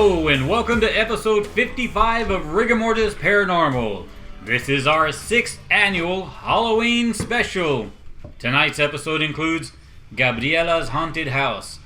Hello and welcome to episode 55 of Rigor Mortis Paranormal. This is our 6th annual Halloween special. Tonight's episode includes Gabriela's Haunted House,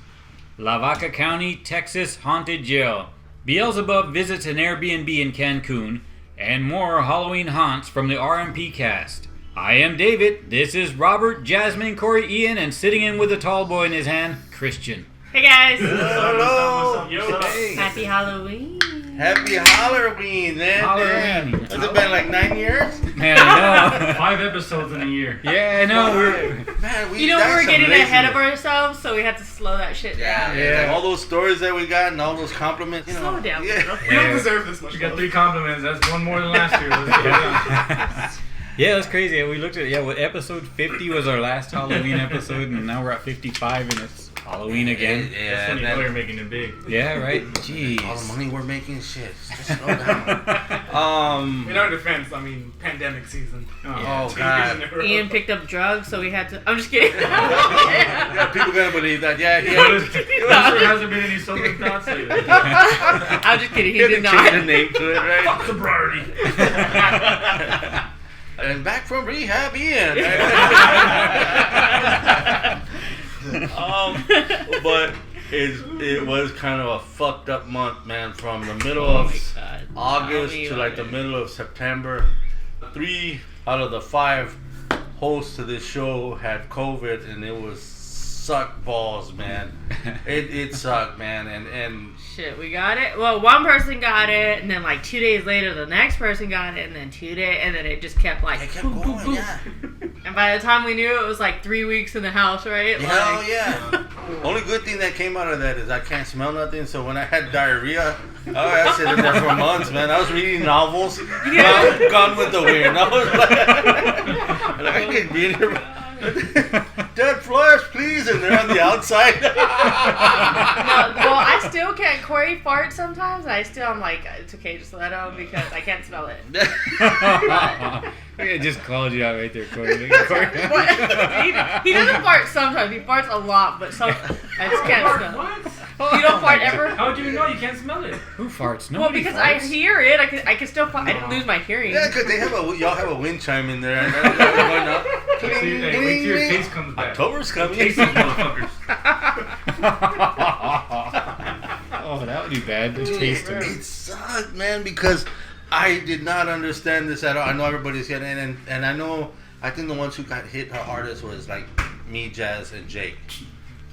Lavaca County, Texas Haunted Jail, Beelzebub Visits an Airbnb in Cancun, and more Halloween haunts from the RMP cast. I am David, this is Robert, Jasmine, Kory, Ian, and sitting in with a tall boy in his hand, Christian. Hey guys! Hello! Hey. Happy Halloween! Happy Halloween, man! Halloween. Has it been like 9 years? Man, I know. 5 episodes in a year. Yeah, I know. Man, we were getting ahead of ourselves, so we had to slow that shit down. Yeah. Like all those stories that we got and all those compliments. Slow down, yeah. We don't deserve this much. We got 3 compliments. That's one more than last year. Yeah, that's crazy. We looked at episode 50 was our last Halloween episode, and now we're at 55, and it's Halloween again. Yeah, that's when you know you're making it big. Yeah, right. Jeez. All the money we're making, shit. Just slow down. In our defense, I mean, pandemic season. Oh, God. Ian picked up drugs, so we had to. I'm just kidding. Yeah, people gonna believe that. Yeah, There hasn't been any sober thoughts lately. I'm just kidding. He did not. Change the name to it, right? Fuck sobriety. And back from rehab, Ian. But it was kind of a fucked up month, man. From the middle of August to like the middle of September, 3 out of the 5 hosts to this show had COVID, and it was suck balls, man. It sucked, man, and shit, we got it. Well, one person got it, and then like 2 days later, the next person got it, and then 2 days, and then it just kept like boom, going, boom. Yeah. And by the time we knew, it was like 3 weeks in the house, right? Hell yeah. Only good thing that came out of that is I can't smell nothing. So when I had diarrhea, I sat in there for months, man. I was reading novels. Yeah. Gone with the Wind. I was like I can't be in here. Dead flesh, please. And they're on the outside. No, well, I still can't. Kory farts sometimes. I'm like, it's okay, just let him because I can't smell it. I just called you out right there, Kory. He doesn't fart sometimes. He farts a lot, but I just can't smell it. What? You don't fart ever? How would you know you can't smell it? Who farts? Well, Nobody because farts. I hear it. I can still fart. I didn't lose my hearing. Yeah, because y'all have a wind chime in there. And going up. Wait till your taste comes back. October's coming. Taste these motherfuckers. Oh, that would be bad. Just taste it. It sucked, man, because I did not understand this at all. I know everybody's getting and I think the ones who got hit hardest was like me, Jazz, and Jake.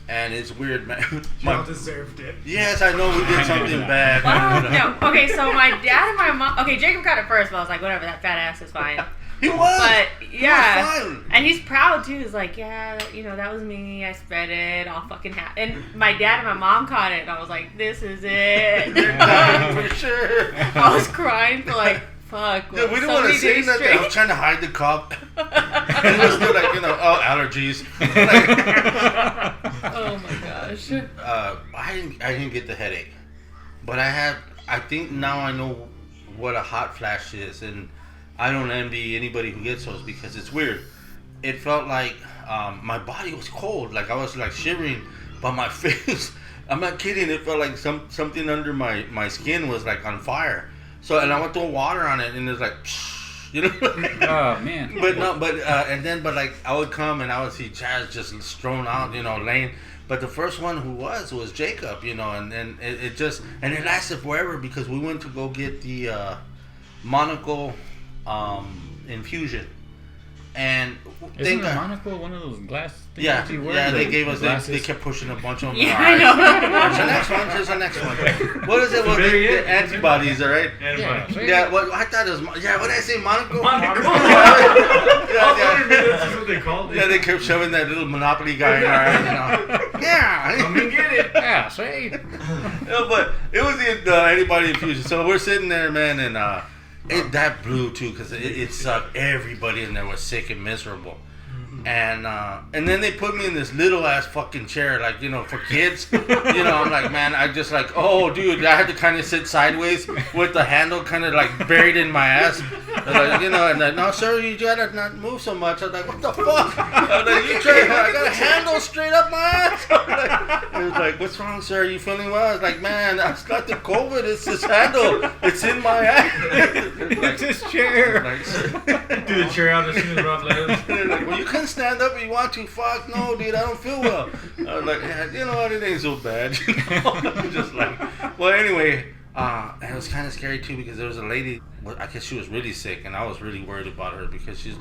And it's weird, man. Y'all deserved it. Yes, I know we did something bad. No, okay, so my dad and my mom. Okay, Jacob got it first, but I was like, whatever, that fat ass is fine. He was. But yeah, He was fine. and he's proud too. He's like, yeah, that was me. I spread it. All fucking happy. And my dad and my mom caught it, and I was like, this is it. They're dying for sure. I was crying for like, fuck. Yeah, we didn't want to say nothing. I was trying to hide the cop. And we're still like, allergies. Oh my gosh. I didn't get the headache, but I think now I know what a hot flash is, and I don't envy anybody who gets those because it's weird. It felt like my body was cold, like I was like shivering, but my face, I'm not kidding, it felt like something under my skin was like on fire. So, and I would throw water on it, and it's like, psh, Oh man. But like I would come and I would see Chaz just strewn out, laying. But the first one who was Jacob, and it lasted forever because we went to go get the monocle infusion. And isn't the monocle one of those glass things? Yeah, that you wear? yeah. They gave us. Glasses? They kept pushing a bunch of them. Yeah, I know. Here's the next one. What is it? Well, the antibodies, all right? Antibodies. Yeah. What I thought it was. Yeah. What did I say? Monocle. Monocle. That's what they called it. Yeah, they kept shoving that little Monopoly guy in our. Yeah. Come and get it. Yeah, say. No, but it was the antibody infusion. So we're sitting there, man, and that blew too because it sucked. Everybody in there was sick and miserable. And then they put me in this little ass fucking chair, like, you know, for kids. I'm like, man, I just like, oh, dude, I had to kind of sit sideways with the handle kind of like buried in my ass. Like, and like, no, sir, you gotta not move so much. I'm like, what the fuck? I'm like, I got a handle straight up my ass. It was like, what's wrong, sir? Are you feeling well? I was like, man, that's not the COVID. It's this handle. It's in my ass. It's this chair. Like, Do the chair out as soon as Rob left. like, well, you can stand up if you want to. Fuck no, dude, I don't feel well. I was like, yeah, you know what, it ain't so bad. I'm just like, well, anyway, and it was kind of scary too because there was a lady, I guess she was really sick, and I was really worried about her because she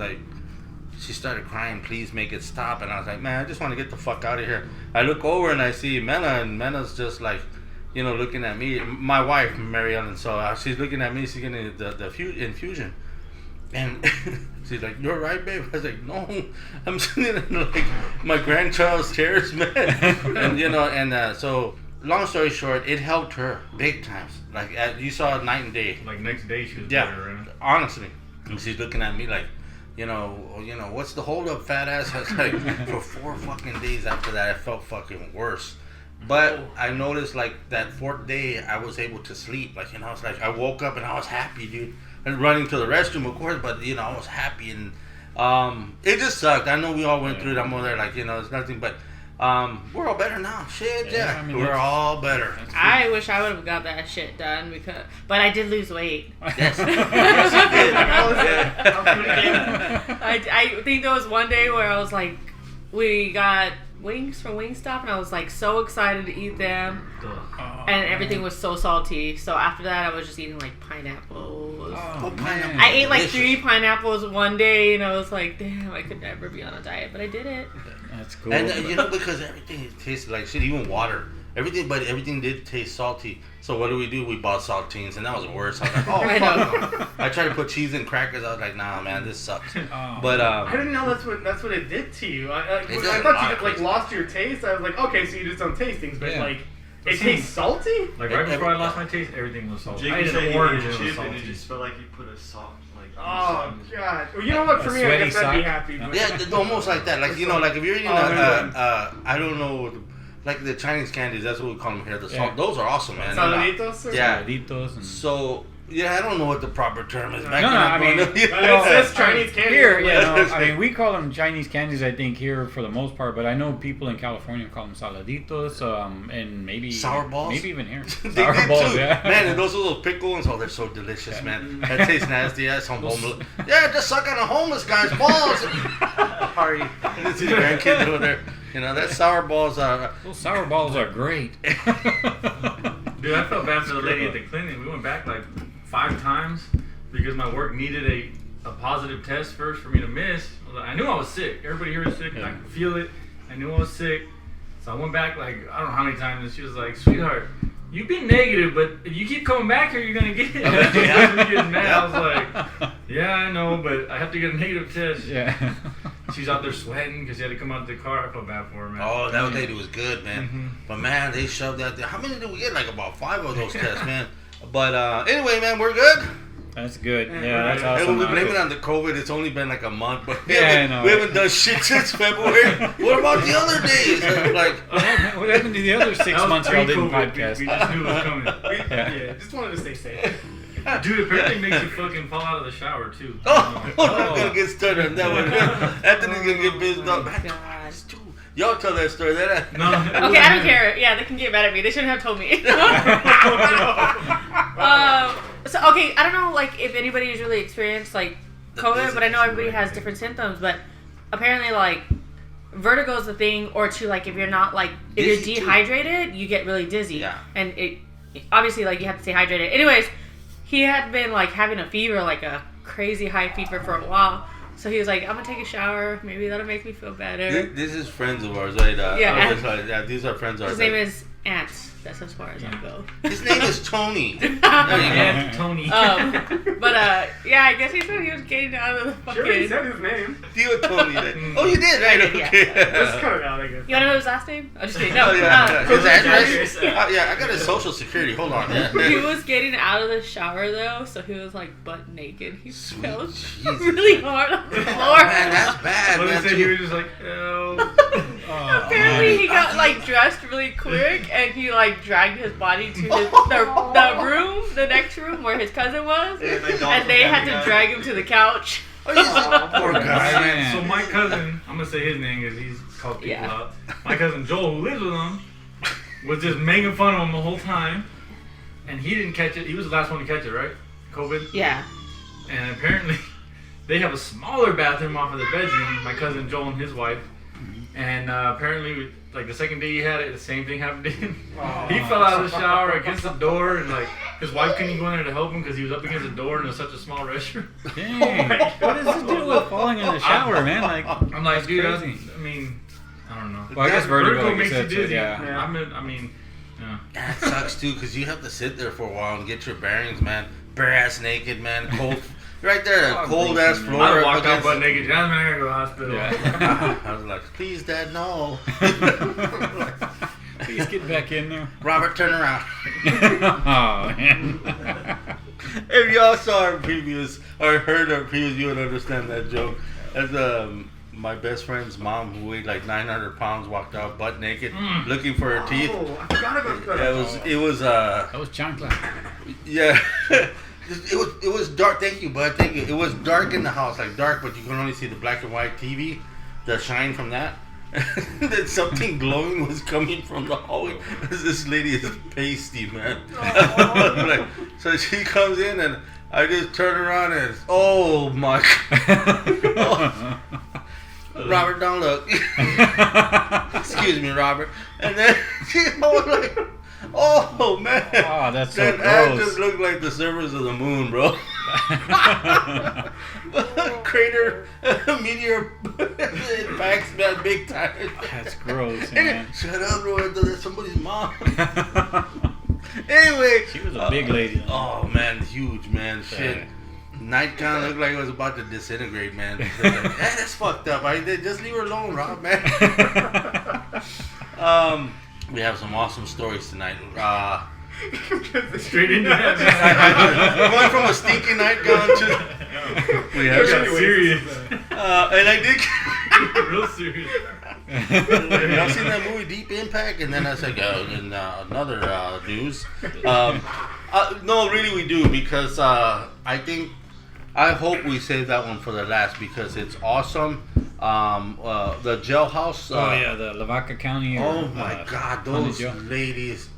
started crying, please make it stop. And I was like, man, I just want to get the fuck out of here. I look over and I see Mena, and Mena's just like, looking at me. My wife, Mary Ellen, so she's looking at me, she's getting the infusion. And she's like, you're right, babe. I was like, no, I'm sitting in like my grandchild's chairs, man. And so long story short, it helped her big times. Like you saw it night and day. Like next day she was better, right? Honestly. And she's looking at me like, what's the hold up, fat ass? I was like, for 4 fucking days after that, I felt fucking worse. But I noticed like that 4th day, I was able to sleep. Like, I was like, I woke up and I was happy, dude. And running to the restroom, of course, but I was happy, and it just sucked. I know we all went through it. I'm over there like, it's nothing, but we're all better now. Shit, yeah. I mean, we're all better. I wish I would have got that shit done but I did lose weight. Yes, yes, you did. I think there was one day where I was like, we got wings from Wingstop, and I was like so excited to eat them, and everything was so salty. So after that, I was just eating like pineapples. Pineapple. I ate like 3 pineapples one day, and I was like, damn, I could never be on a diet, but I did it. That's cool. And because everything tasted like shit, even water. Everything did taste salty. So what do? We bought saltines, and that was worse. I was like, oh fuck. No. I tried to put cheese and crackers. I was like, nah, man, this sucks. But I didn't know that's what it did to you. I thought you like lost your taste. I was like, okay, so you did some tastings, but like it tastes salty. Like right before I lost my taste, everything was salty. I Jake didn't said it he was and it just felt like you put a salt. Oh god! Well, you know what? For me, I guess I'd be happy. But yeah, almost like that. Like like if you're eating I don't know. Like the Chinese candies, that's what we call them here. The salt, those are awesome, man. Saladitos? Yeah. Saladitos. So, I don't know what the proper term is. It says Chinese candy. Here, we call them Chinese candies, I think, here for the most part. But I know people in California call them saladitos, and maybe sour balls. Maybe even here, sour balls. Yeah, man, and those little pickles, they're so delicious, man. That tastes nasty. That's some homeless. Yeah, just suck on a homeless guy's balls. Sorry, this is grandkids over there. That sour balls are... Those sour balls are great. Dude, I felt bad for the lady at the clinic. We went back like 5 times because my work needed a positive test first for me to miss. I knew I was sick. Everybody here is sick. Yeah. I could feel it. I knew I was sick. So I went back like, I don't know how many times, and she was like, sweetheart, you've been negative, but if you keep coming back here, you're going to get it. I was getting mad. I was like, yeah, I know, but I have to get a negative test. Yeah. She's out there sweating because she had to come out of the car. I felt bad for her, man. Oh, that lady was good, man. Mm-hmm. But, man, they shoved that there. How many did we get? Like about 5 of those tests, man. But anyway, man, we're good. That's good. Yeah, that's awesome. And we blame it on the COVID. It's only been like a month, but we we haven't done shit since February. What about the other days? Like, what happened to the other 6 months y'all didn't podcast? We just knew it was coming. Just wanted to stay safe. Dude, apparently makes you fucking fall out of the shower too. We're not gonna get started on that one. Anthony's gonna get pissed up. Y'all tell that story. Okay, I don't care. Yeah, they can get mad at me. They shouldn't have told me. So, okay, I don't know, like, if anybody has really experienced, like, COVID, but I know everybody has different symptoms, but apparently, like, vertigo is the thing, or to, like, if you're not, like, if you're dehydrated, you get really dizzy. Yeah. And it, obviously, like, you have to stay hydrated. Anyways, he had been, like, having a fever, like, a crazy high fever for a while. So he was like, I'm going to take a shower. Maybe that'll make me feel better. This is friends of ours, right? Yeah. These are friends of ours. His name is ants. That's as far as I'll go. His name is Tony. And Tony. Yeah, I guess he said he was getting out of the fucking... Sure, he said his name. You Tony. Oh, you did, right? Yeah. Okay. Let's cut it out, I guess. You wanna know his last name? I'm just kidding. No. Oh, yeah. His address? Yeah. Yeah, I got his social security. Hold on. Yeah. He was getting out of the shower though, so he was like butt naked. He fell Jesus. really hard on the floor. Man, that's bad. Well, Man, they said he was just like, oh. Apparently he got like dressed really quick and he like dragged his body to the room, the next room where his cousin was, and they had to drag him to the couch. Poor guy. So my cousin, I'm gonna say his name because he's called people out. My cousin Joel, who lives with him, was just making fun of him the whole time, and he didn't catch it. He was the last one to catch it, right? COVID. Yeah. And apparently, they have a smaller bathroom off of the bedroom. My cousin Joel and his wife, and apparently, like the second day he had it, the same thing happened to him. He fell out of the shower against the door, and like his wife couldn't go in there to help him because he was up against the door, and it was such a small restroom. Dang. What does it do with falling in the shower, man? Like, I'm like, dude, I crazy. mean, I don't know. Well, I guess vertigo like you makes you said, so, dizzy. yeah. I mean, yeah. That sucks too, because you have to sit there for a while and get your bearings, man. Bare ass naked, man. Cold. Right there, cold ass floor. I walked out butt naked. Jasmine, I gotta go to the hospital. Yeah. I was like, please, Dad, no. Please get back in there. Robert, turn around. Oh, man. If y'all saw our previous, or heard our previous, you would understand that joke. As my best friend's mom, who weighed like 900 pounds, walked out butt naked, looking for her teeth. Oh, I forgot about that. It was That was chancla. yeah. It was dark. Thank you, bud. Thank you. It was dark in the house, like dark, but you can only see the black and white TV, the shine from that. Then something glowing was coming from the hallway. This lady is pasty, man. Like, so she comes in and I just turn around and oh my God. Robert, don't look. Excuse me, Robert. And then she was like, oh man. Oh, that's so that ass gross. just looked like the surface of the moon, bro. Crater, meteor impacts, man, big time. That's gross, man. Shut up, bro. That's somebody's mom. Anyway. She was a big lady. Oh, man. Huge, man. Shit. Nightgown looked like it was about to disintegrate, man. Like, hey, that's fucked up. Just leave her alone, Rob, man. We have some awesome stories tonight. Straight into that. Going from a stinky nightgown to we have Serious. and I did Real serious. y'all seen that movie Deep Impact? And then I said another news. No, really we do, because I hope we save that one for the last because it's awesome. The jailhouse. The Lavaca County. Oh my God, those jail. ladies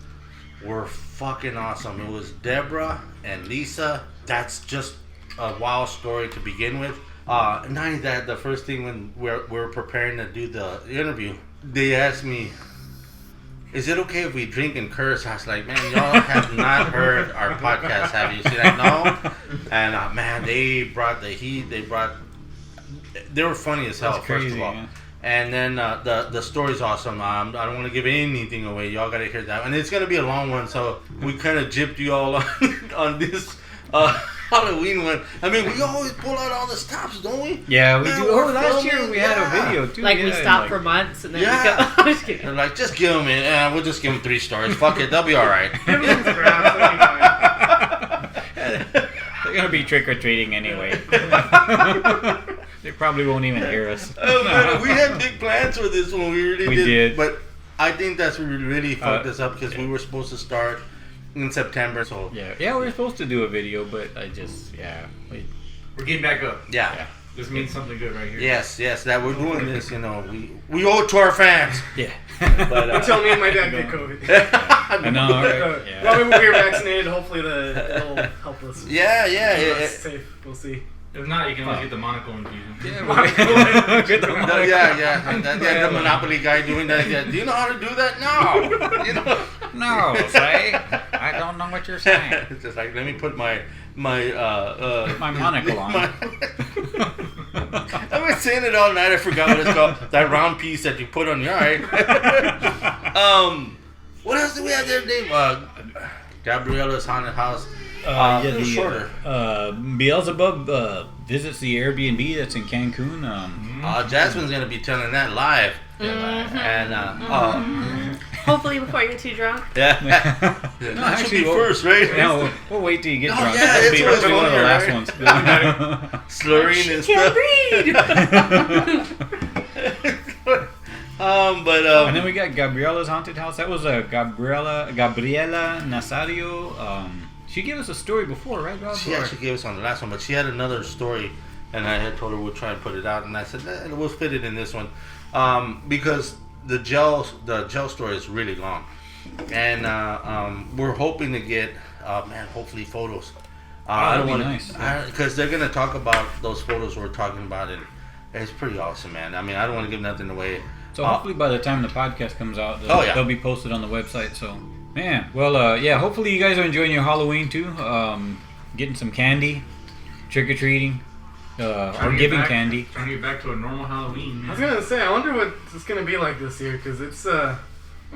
were fucking awesome. It was Debra and Lisa. That's just a wild story to begin with. Not only that, the first thing when we're preparing to do the interview, they asked me, is it okay if we drink and curse? I was like, man, y'all have not heard our podcast, have you? She's like, no. And man, they brought the heat. They were funny as hell, That's crazy, first of all. man. And then the story's awesome. I don't want to give anything away. Y'all got to hear that. And it's going to be a long one, so we kind of gypped you all on this Halloween one. I mean, we always pull out all the stops, don't we? Yeah, we Man, do. we're Oh, last year filming, we had a yeah. video, too. Like yeah, we stopped like, for months and then Yeah. we go. I'm just kidding. They're like, just give them it. We'll just give them 3 stories. Fuck it. They'll be all right. Everyone's grass, that'll be fine. They're going to be trick-or-treating anyway. They probably won't even hear us. Oh, man, we had big plans for this one. We really We did. did. But I think that's what really fucked us up because we were supposed to start in September. So Yeah, we were supposed to do a video, but I just, We're getting back up. yeah. This means something good right here. Yes, that we're doing this. You know, we owe it to our fans. Yeah. But Until me and my dad get COVID. I know, right? Yeah. Well, maybe we're vaccinated. Hopefully, it'll help us. yeah. Keep us safe. We'll see. If not, you can always get the Monaco infusion. Yeah, The Monopoly guy doing that. Yeah. Do you know how to do that? No. You know. No, say. I don't know what you're saying. It's just like, let me put my monocle on. I've been saying it all night. I forgot what it's called. That round piece that you put on your eye. What else do we have there, Dave? Gabriella's haunted house. Shorter. Beelzebub visits the Airbnb that's in Cancun. Jasmine's gonna be telling that live. And hopefully before you get too drunk. Yeah. That should be first, right? No, we'll wait till you get drunk. Yeah, That'll be one of the last right? ones. Slurring and Can't stuff. read. And then we got Gabriella's haunted house. That was Gabriella Nazario. She gave us a story before, right, Rob? She actually gave us on the last one, but she had another story, and I had told her we'll try and put it out, and I said we'll fit it in this one, because the jail story is really long, and we're hoping to get hopefully photos. I don't want nice. Because they're gonna talk about those photos we're talking about, and it's pretty awesome, man. I mean, I don't want to give nothing away. So hopefully by the time the podcast comes out, they'll be posted on the website. So, man, well, hopefully you guys are enjoying your Halloween too. Getting some candy, trick or treating, or giving candy. Trying to get back to a normal Halloween, man. I was gonna say, I wonder what it's gonna be like this year, because it's on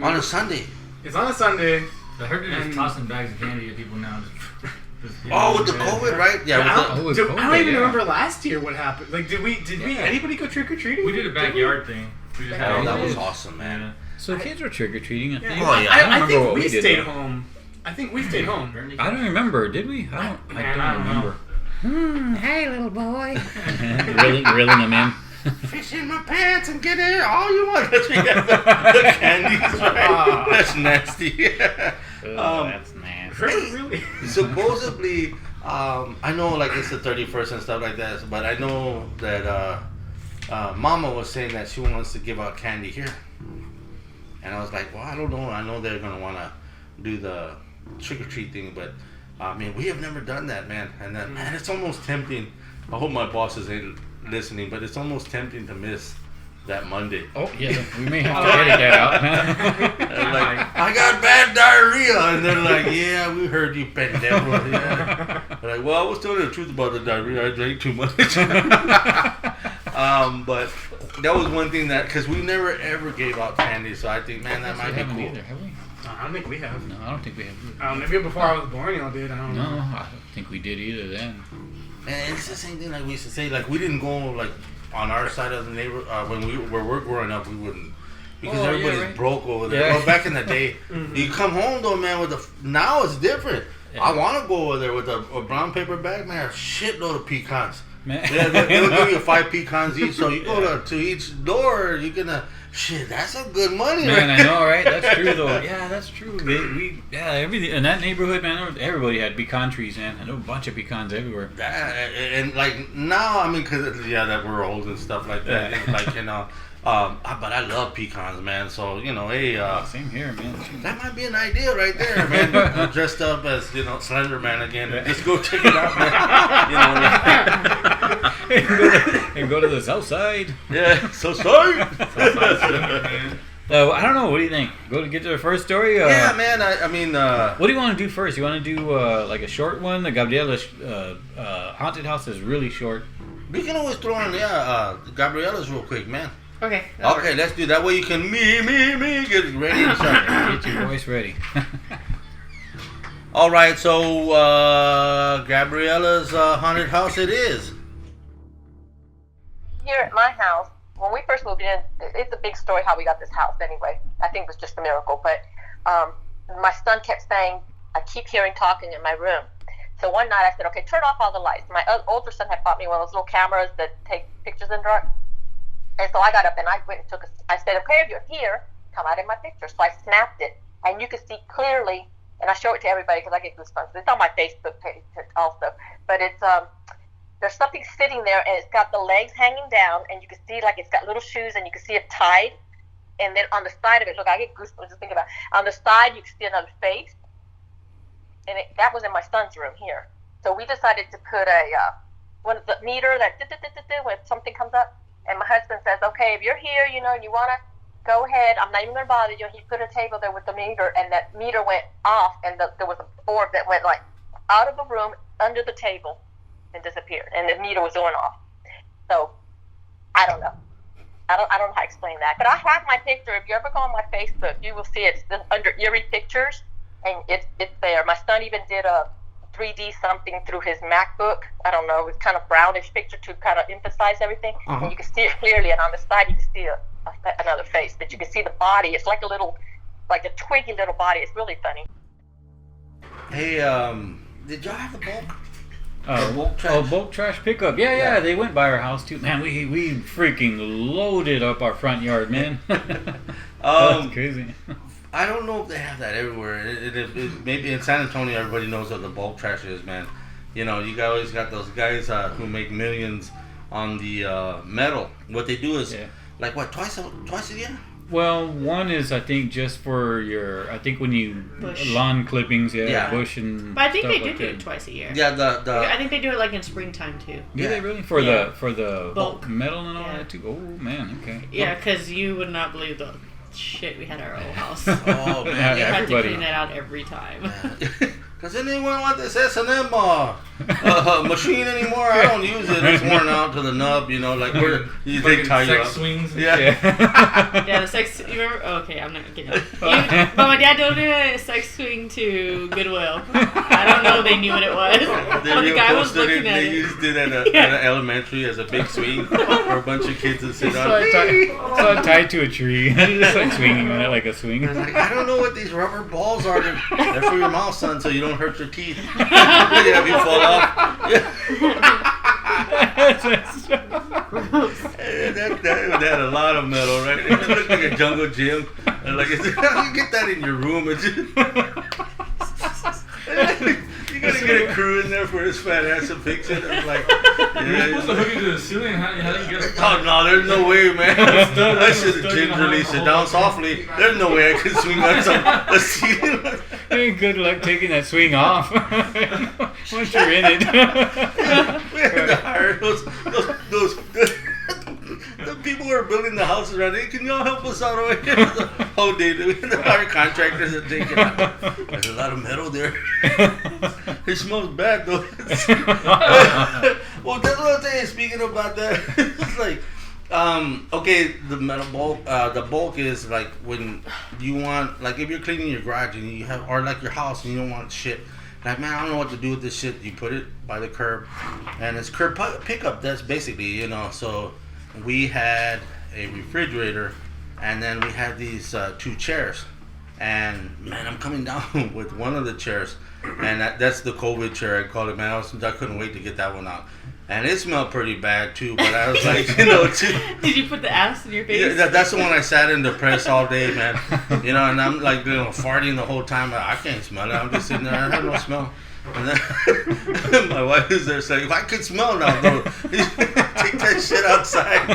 a Sunday. It's on a Sunday. I heard they're just tossing bags of candy at people now. With the COVID, right? Yeah. I don't even remember last year what happened. Like, did we anybody go trick or treating? We did a backyard thing. We just had that was awesome, man. Yeah. So kids were trick or treating. I think. Oh, yeah. I think we stayed home. I think we stayed home. I don't remember. Did we? I don't remember. Hey, little boy. Reeling them in. Fish in my pants and get in all you want. That's the candies, right? That's nasty. That's nasty. Really? Supposedly, I know like it's the 31st and stuff like that, but I know that Mama was saying that she wants to give out candy here. And I was like, well, I don't know. I know they're going to want to do the trick-or-treat thing, but we have never done that, man. And then, man, it's almost tempting. I hope my bosses ain't listening, but it's almost tempting to miss that Monday. Oh, yeah, we may have to edit that out. Like, I got bad diarrhea. And they're like, yeah, we heard you, pendejo. Yeah. They're like, well, I was telling the truth about the diarrhea. I drank too much. But that was one thing that, because we never ever gave out candy, so I think, man, that might be cool. Either, have we? I don't think we have. No, I don't think we have. Maybe before I was born, y'all did. I don't know. No, I don't think we did either then. And it's the same thing like we used to say. Like, we didn't go, like, on our side of the neighbor, when we were growing up, we wouldn't. Because everybody's broke over there. Yeah. Well, back in the day, you come home, though, man, with now it's different. Yeah. I want to go over there with a brown paper bag, man, a shitload of pecans. Man. Yeah, they'll give you 5 pecans each, so you go to each door, you're gonna, that's a good money. Man, right? I know, right? That's true, though. Yeah, that's true. Everything in that neighborhood, man, everybody had pecan trees, man. And there were a bunch of pecans everywhere. And like, now, because, that we're old and stuff like that, like, but I love pecans, man. So, hey, same here, man. That might be an idea right there, man. Dressed up as, Slender Man again. Just go check it out, man. And go to the south side. Yeah, south side. I don't know. What do you think? Go to get to the first story? Yeah, man. I mean, what do you want to do first? You want to do like a short one? The Gabriella haunted house is really short. We can always throw in, Gabriella's real quick, man. Okay. Okay, let's do that way. You can me get ready and start. Get your voice ready. All right, so Gabriella's haunted house it is. Here at my house, when we first moved in, it's a big story how we got this house anyway. I think it was just a miracle, but my son kept saying, I keep hearing talking in my room. So one night I said, okay, turn off all the lights. My older son had bought me one of those little cameras that take pictures in the dark. And so I got up and I went and I said, okay, if you're here, come out in my picture. So I snapped it, and you could see clearly, and I show it to everybody because I get goosebumps. It's on my Facebook page also. But it's, there's something sitting there, and it's got the legs hanging down, and you can see, like, it's got little shoes, and you can see it tied. And then on the side of it, look, I get goosebumps just thinking about it. On the side, you can see another face. And that was in my son's room here. So we decided to put one of the meter that when something comes up. And my husband says, okay, if you're here, and you want to go ahead, I'm not even going to bother you. He put a table there with the meter, and that meter went off, and there was an orb that went, like, out of the room, under the table, and disappeared. And the meter was going off. So, I don't know. I don't know how to explain that. But I have my picture. If you ever go on my Facebook, you will see it's under eerie pictures, and it's there. My son even did a 3D something through his MacBook. I don't know. It's kind of brownish picture to kind of emphasize everything. Uh-huh. And you can see it clearly, and on the side you can see another face. But you can see the body. It's like a twiggy little body. It's really funny. Hey, did y'all have the bulk? Bulk trash pickup. Yeah, they went by our house too. Man, we freaking loaded up our front yard, man. That's crazy. I don't know if they have that everywhere. Maybe in San Antonio, everybody knows what the bulk trash is, man. You know, you always got those guys who make millions on the metal. What they do is, like, what, twice a year? Well, one is, I think, just for I think when you, bush. Lawn clippings, bush and But I think stuff they like do that. it twice a year. Yeah, I think they do it like in springtime too. Do they really? For the bulk metal and all Yeah. that too? Oh, man, okay. Yeah, because you would not believe the shit we had at our old house. Oh, man. We had to everybody. clean that out every time. Because then they won't want this S&M machine anymore. I don't use it. It's worn out to the nub, you know, like where you Fucking tie you sex up. swings. Yeah. Yeah, the sex. You remember? Okay, I'm not getting it. But my dad donated a sex swing to Goodwill. I don't know if they knew what it was. But the guy was looking at They it. used it at an elementary as a big swing for a bunch of kids to sit on. So I tied to a tree. Just like swinging on it like a swing. Like, I don't know what these rubber balls are. They're for your mouth, son, so you don't hurt your teeth. Yeah, if you fall off. That had a lot of metal, right? It looked like a jungle gym. And like, how do you get that in your room? You gotta get a crew in there for his fat ass to fix it. I'm like, You're supposed to hook it to the ceiling. How do you get it? oh no, there's no way, man. I should have gingerly sit down softly. There's no way I could swing on the ceiling. Hey, good luck taking that swing off. Once you're in it. We had to hire those the people who are building the houses around here. Can y'all help us out over here? The whole day, we had to hire contractors to take it out. There's a lot of metal there. It smells bad though. Well, that's what I'm saying. Speaking about that, it's like, okay, the metal bulk, the bulk is like when you want, like if you're cleaning your garage and you have, or like your house and you don't want shit. Like, man, I don't know what to do with this shit. You put it by the curb, and it's curb pickup. That's basically, you know. So we had a refrigerator, and then we had these 2 chairs. And man, I'm coming down with one of the chairs, and that's the COVID chair I call it. Man, I couldn't wait to get that one out, and it smelled pretty bad too. But I was like, you know, Did you put the ass in your face? yeah, that's the one I sat in the press all day, man. You know, and I'm like, you know, farting the whole time. I can't smell it. I'm just sitting there. I have no smell. And then my wife is there saying, if I could smell now, though, take that shit outside.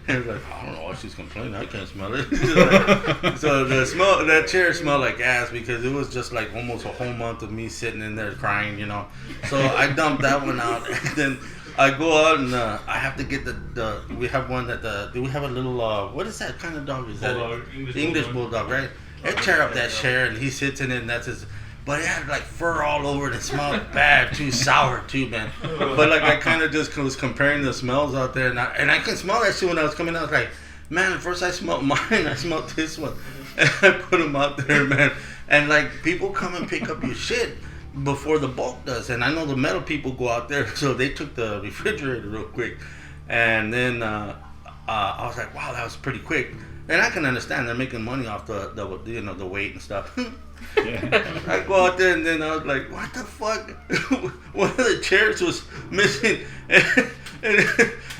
And it's like, I don't know why she's complaining. I can't smell it. Like, so that chair smelled like ass because it was just like almost a whole month of me sitting in there crying, you know. So I dumped that one out, and then I go out and I have to get the we have one that we have a little what is that kind of dog? Is that Bulldog, English bulldog, right? I tear up that chair and he sits in it and that's his. But it had like fur all over it. It smelled bad too, sour too, man. But like I kind of just was comparing the smells out there, and I could smell that shit when I was coming out. I was like, man, first I smelled mine, I smelled this one, and I put them out there, man. And like people come and pick up your shit before the bulk does, and I know the metal people go out there, so they took the refrigerator real quick, and then I was like, wow, that was pretty quick. And I can understand they're making money off the you know, the weight and stuff. Yeah. I go out there and then I was like, what the fuck? One of the chairs was missing. And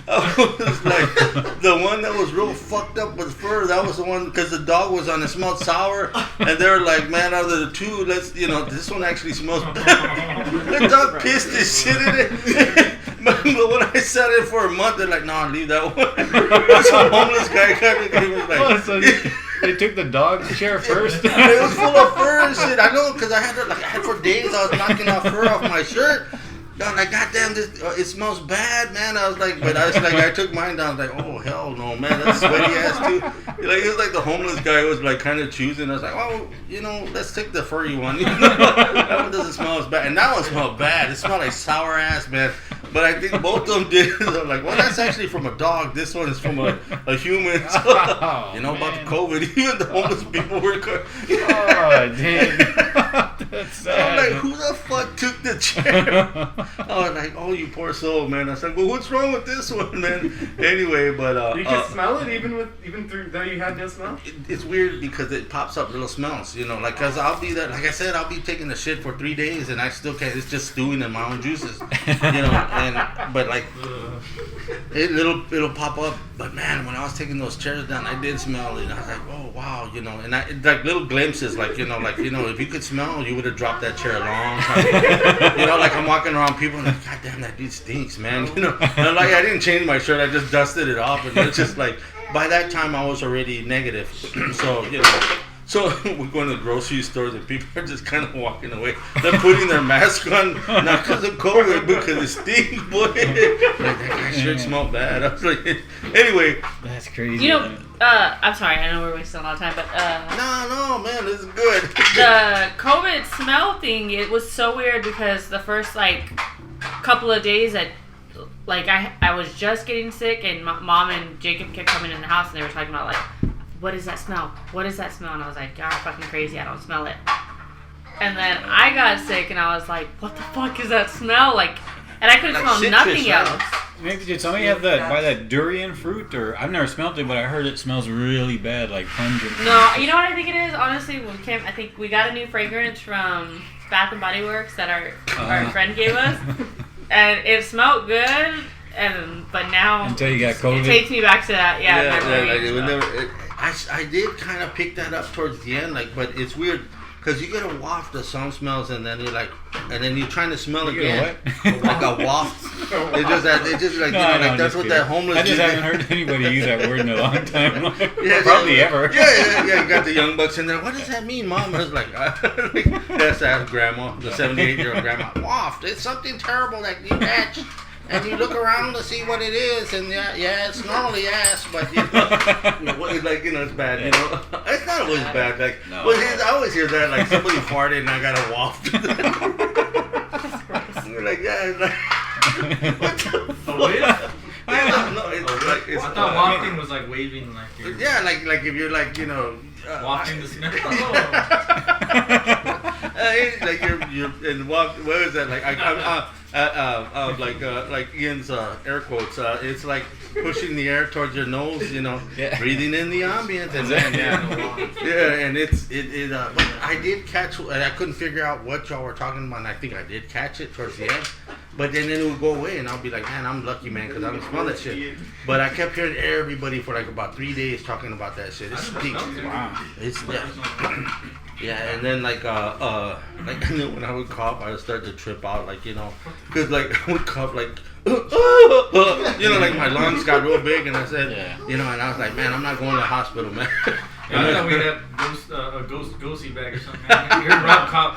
I was like, the one that was real fucked up with fur, that was the one, because the dog was on it, smelled sour. And they were like, man, out of the 2, let's, you know, this one actually smells bad. The dog pissed his shit in it. But when I sat in for a month, they're like, nah, leave that one. Some homeless guy kind of was like, oh, so they took the dog chair first? It was full of fur and shit. I know, because I had for days, I was knocking off fur off my shirt. I'm like, goddamn, this it smells bad, man. I was like, but I was like, I took mine down. I was like, oh hell no, man, that's sweaty ass too. Like it was like the homeless guy was like kind of choosing. I was like, oh, you know, let's take the furry one. You know? That one doesn't smell as bad, and that one smelled bad. It smelled like sour ass, man. But I think both of them did. They're like, well, that's actually from a dog. This one is from a human. So, you know about the COVID. Even the homeless people were. Oh, dang. That's sad. I'm like, who the fuck took the chair? I was like, oh, you poor soul, man. I was like, well, what's wrong with this one, man? Anyway, but you can smell it even through though you had no smell. It's weird because it pops up little smells, you know, like cause I'll be there. Like I said, I'll be taking the shit for 3 days and I still can't. It's just stewing in my own juices, you know. But like, it'll pop up. But man, when I was taking those chairs down, I did smell it. And I was like, oh wow, you know. And like little glimpses, like you know, if you could smell, you would have dropped that chair a long time. You know, like I'm walking around people and like, God damn, that dude stinks, man. You know, and like I didn't change my shirt, I just dusted it off, and it's just like by that time I was already negative. So you know. So we're going to the grocery stores and people are just kind of walking away. They're putting their mask on, not because of COVID, but because it stinks, boy. Like, that guy sure smelled bad. I was like, anyway. That's crazy. You know, I'm sorry, I know we're wasting a lot of time, but No, man, this is good. The COVID smell thing, it was so weird because the first couple of days that I was just getting sick and my mom and Jacob kept coming in the house and they were talking about what is that smell? What is that smell? And I was like, y'all are fucking crazy. I don't smell it. And then I got sick and I was like, what the fuck is that smell? And I couldn't smell citrus, nothing right? else. Maybe did somebody have that durian fruit? Or I've never smelled it, but I heard it smells really bad, like pungent. No, you know what I think it is? Honestly, I think we got a new fragrance from Bath and Body Works that our friend gave us. And it smelled good. But now until you got COVID, it takes me back to that. I did kind of pick that up towards the end, but it's weird because you get a waft of some smells and then you're trying to smell again, like a waft. It's just like that's what that homeless. I just haven't heard anybody use that word in a long time. Yeah, probably ever. Yeah. You got the young bucks in there. What does that mean, Mom? I was like, that's that grandma, the 78-year-old grandma. Waft. It's something terrible that you catch. And you look around to see what it is, and it's normally ass, but it's bad, you know. It's not always bad. I always hear that, somebody farted and I got a waft. You're like, it's like, what the fuck? I thought wafting was like waving, like if you're wafting the smell. You're and walk. What is that? Like Ian's air quotes. It's like pushing the air towards your nose. Breathing in the ambience. And but I did catch. And I couldn't figure out what y'all were talking about. And I think I did catch it towards the end. But then it would go away, and I'll be like, man, I'm lucky, man, because I don't smell that shit. But I kept hearing everybody for about 3 days talking about that shit. It stinks. Wow. It's yeah, and then and then when I would cough, I would start to trip out, because I would cough my lungs got real big, and I said, and I was like, man, I'm not going to the hospital, man. I thought we'd have a ghosty bag or something. You heard Rob cough.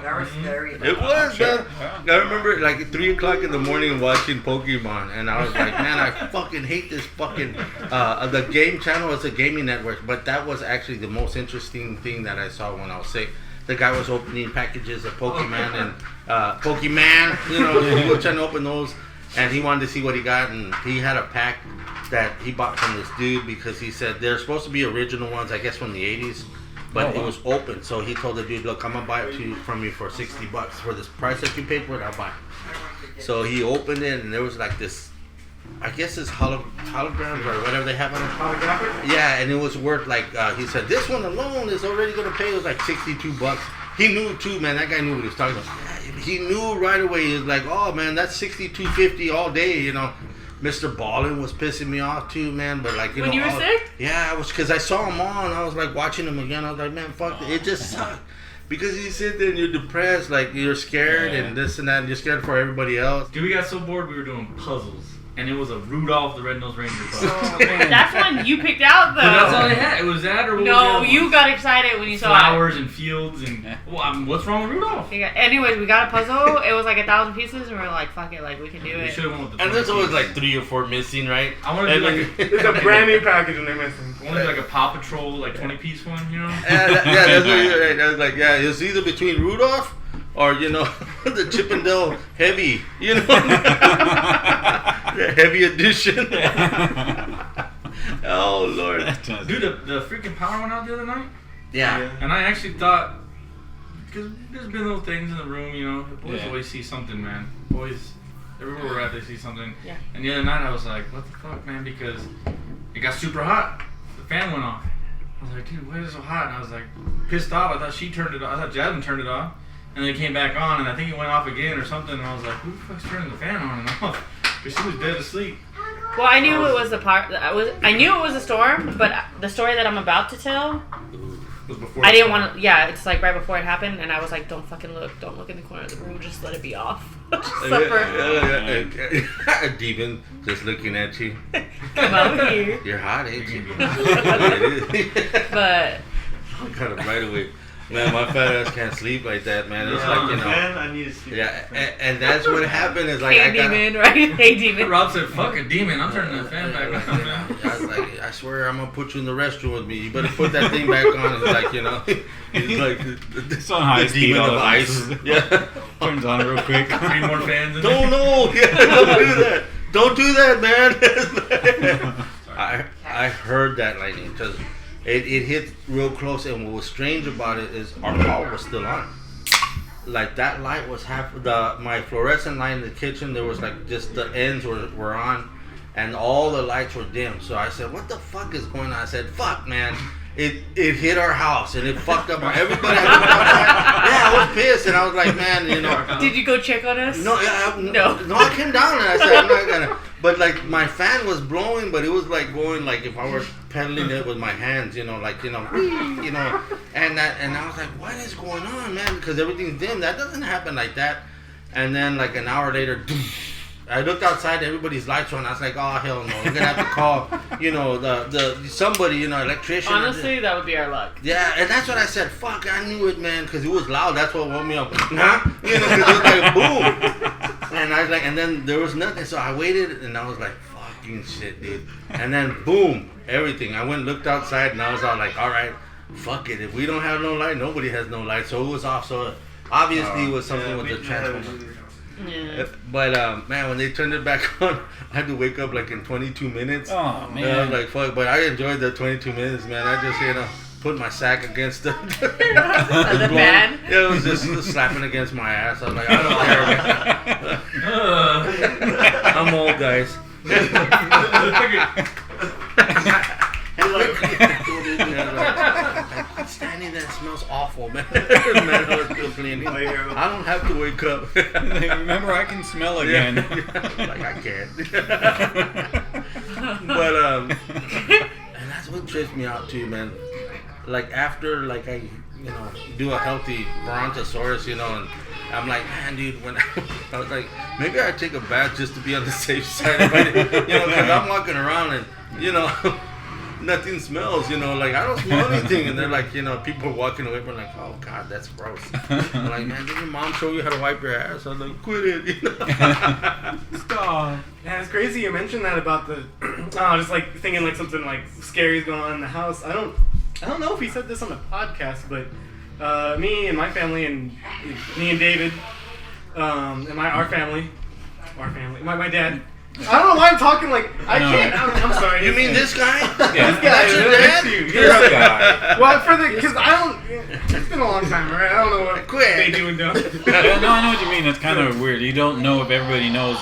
That was scary. It was, man. I remember 3 o'clock in the morning watching Pokemon, and I was like, man, I fucking hate this fucking. The game channel is a gaming network, but that was actually the most interesting thing that I saw when I was sick. The guy was opening packages of Pokemon and Pokemon, he was trying to open those. And he wanted to see what he got, and he had a pack that he bought from this dude because he said they're supposed to be original ones, I guess from the 80s, but it was open. So he told the dude, look, I'm going to buy it from you for $60. For this price that you paid for it, I'll buy it. So he opened it, and there was this, I guess it's holograms or whatever they have on it. Holographic? Yeah, and it was worth he said, this one alone is already going to pay us $62. He knew too, man. That guy knew what he was talking about. He knew right away. He was like, oh man, that's $62.50 all day, Mr. Ballin was pissing me off too, man. But when you were sick? Yeah, I was, because I saw him on. I was watching him again. I was like, man, fuck it just sucked. Because you sit there and you're depressed, you're scared and this and that, and you're scared for everybody else. Dude, we got so bored we were doing puzzles. and it was a Rudolph the Red-Nosed Reindeer puppy. Oh, man. That's one you picked out, though. But that's all they had. It was that or what No, was the you other got excited when you one? saw Flowers and fields and what's wrong with Rudolph? Anyways, we got a puzzle. It was like 1,000 pieces, and we were like, "Fuck it, like we can do We it." should have went with the. And there's always like 3 or 4 missing, right? I want to do like There's a brand new package and they're missing. I want to do like a Paw Patrol, like 20-piece one, you know? That's what you're right. That's like, yeah, it's either between Rudolph or, you know, the Chippendale Heavy, you know, the Heavy Edition. Oh, Lord. Dude, the freaking power went out the other night. Yeah. And I actually thought, because there's been little things in the room, you know, boys always see something, man. Boys, everywhere we're at, they see something. Yeah. And the other night I was like, what the fuck, man? Because it got super hot. The fan went off. I was like, dude, why is it so hot? And I was like, pissed off. I thought she turned it off. I thought Jasmine turned it off. And then it came back on, and I think it went off again or something. And I was like, who the fuck's turning the fan on and off? Because she was dead asleep. Well, I knew it was the part. I knew it was a storm, but the story that I'm about to tell, Was before I the didn't storm. want to. Yeah, it's like right before it happened, and I was like, "Don't fucking look! Don't look in the corner of the room. Just let it be off." Just suffer. A demon just looking at you. Come over here. You're hot, ain't you? But I got him right away. Man, my fat ass can't sleep like that, man. It's like, you know. Man, I need to sleep. Yeah, and that's what happened is like, hey, I got. demon, right? Hey, demon. Rob said, fuck a demon. I'm turning the fan back on. I was like, I swear I'm gonna put you in the restroom with me. You better put that thing back on. It's like, you know, he's like It's on high the speed. demon all of at ice. once. Yeah. Turns on real quick. 3 more fans in there. Don't know. Yeah, don't do that. Don't do that, man. I heard that lightning because it hit real close, and what was strange about it is our power was still on. Like that light was my fluorescent light in the kitchen. There was like just the ends were on, and all the lights were dim. So I said, "What the fuck is going on?" I said, "Fuck, man." It hit our house and it fucked up everybody. Yeah, I was pissed and I was like, man, you know. Did you go check on us? No, No. I came down and I said, I'm not gonna. But like my fan was blowing, but it was like going like if I were pedaling it with my hands, you know, like you know. And I was like, what is going on, man? Because everything's dim. That doesn't happen like that. And then like an hour later. I looked outside, everybody's lights were on. I was like, oh, hell no. We're going to have to call, you know, the somebody, you know, electrician. Honestly, that would be our luck. Yeah, and that's what I said. Fuck, I knew it, man, because it was loud. That's what woke me up. Huh? You know, because it was like, boom. And I was like, and then there was nothing. So I waited, and I was like, fucking shit, dude. And then, boom, everything. I went and looked outside, and I was all like, all right, fuck it. If we don't have no light, nobody has no light. So it was off. So obviously it was something with the transformer. Yeah. But man, when they turned it back on, I had to wake up like in 22 minutes. Oh man! And I was like, fuck. But I enjoyed the 22 minutes, man. I just put my sack against the fan. Yeah, it was just slapping against my ass. I was like, I don't care. I'm old, guys. I'm standing there, it smells awful, man. Man, I was still cleaning. I don't have to wake up. Remember, I can smell again. Like I can't. But and that's what trips me out too, man. Like after like I do a healthy brontosaurus, and I'm like, man, dude, when I was like, maybe I'd take a bath just to be on the safe side, if I did, because I'm walking around and nothing smells, like I don't smell anything, and they're like, people walking away from like, oh god, that's gross. I'm like, man, did your mom show you how to wipe your ass? I'm like, quit it, Stop. Yeah, it's crazy you mentioned that about the, just like thinking like something like scary is going on in the house. I don't know if he said this on the podcast, but me and my family and me and David, and our family, my dad. I don't know why I'm talking like I can't. I'm sorry. You mean this guy? Yeah. This guy? That's your Really? dad? This guy. Well, because I don't. It's been a long time, right? I don't know what they do and don't. Yeah, no, I know what you mean. It's kind of weird. You don't know if everybody knows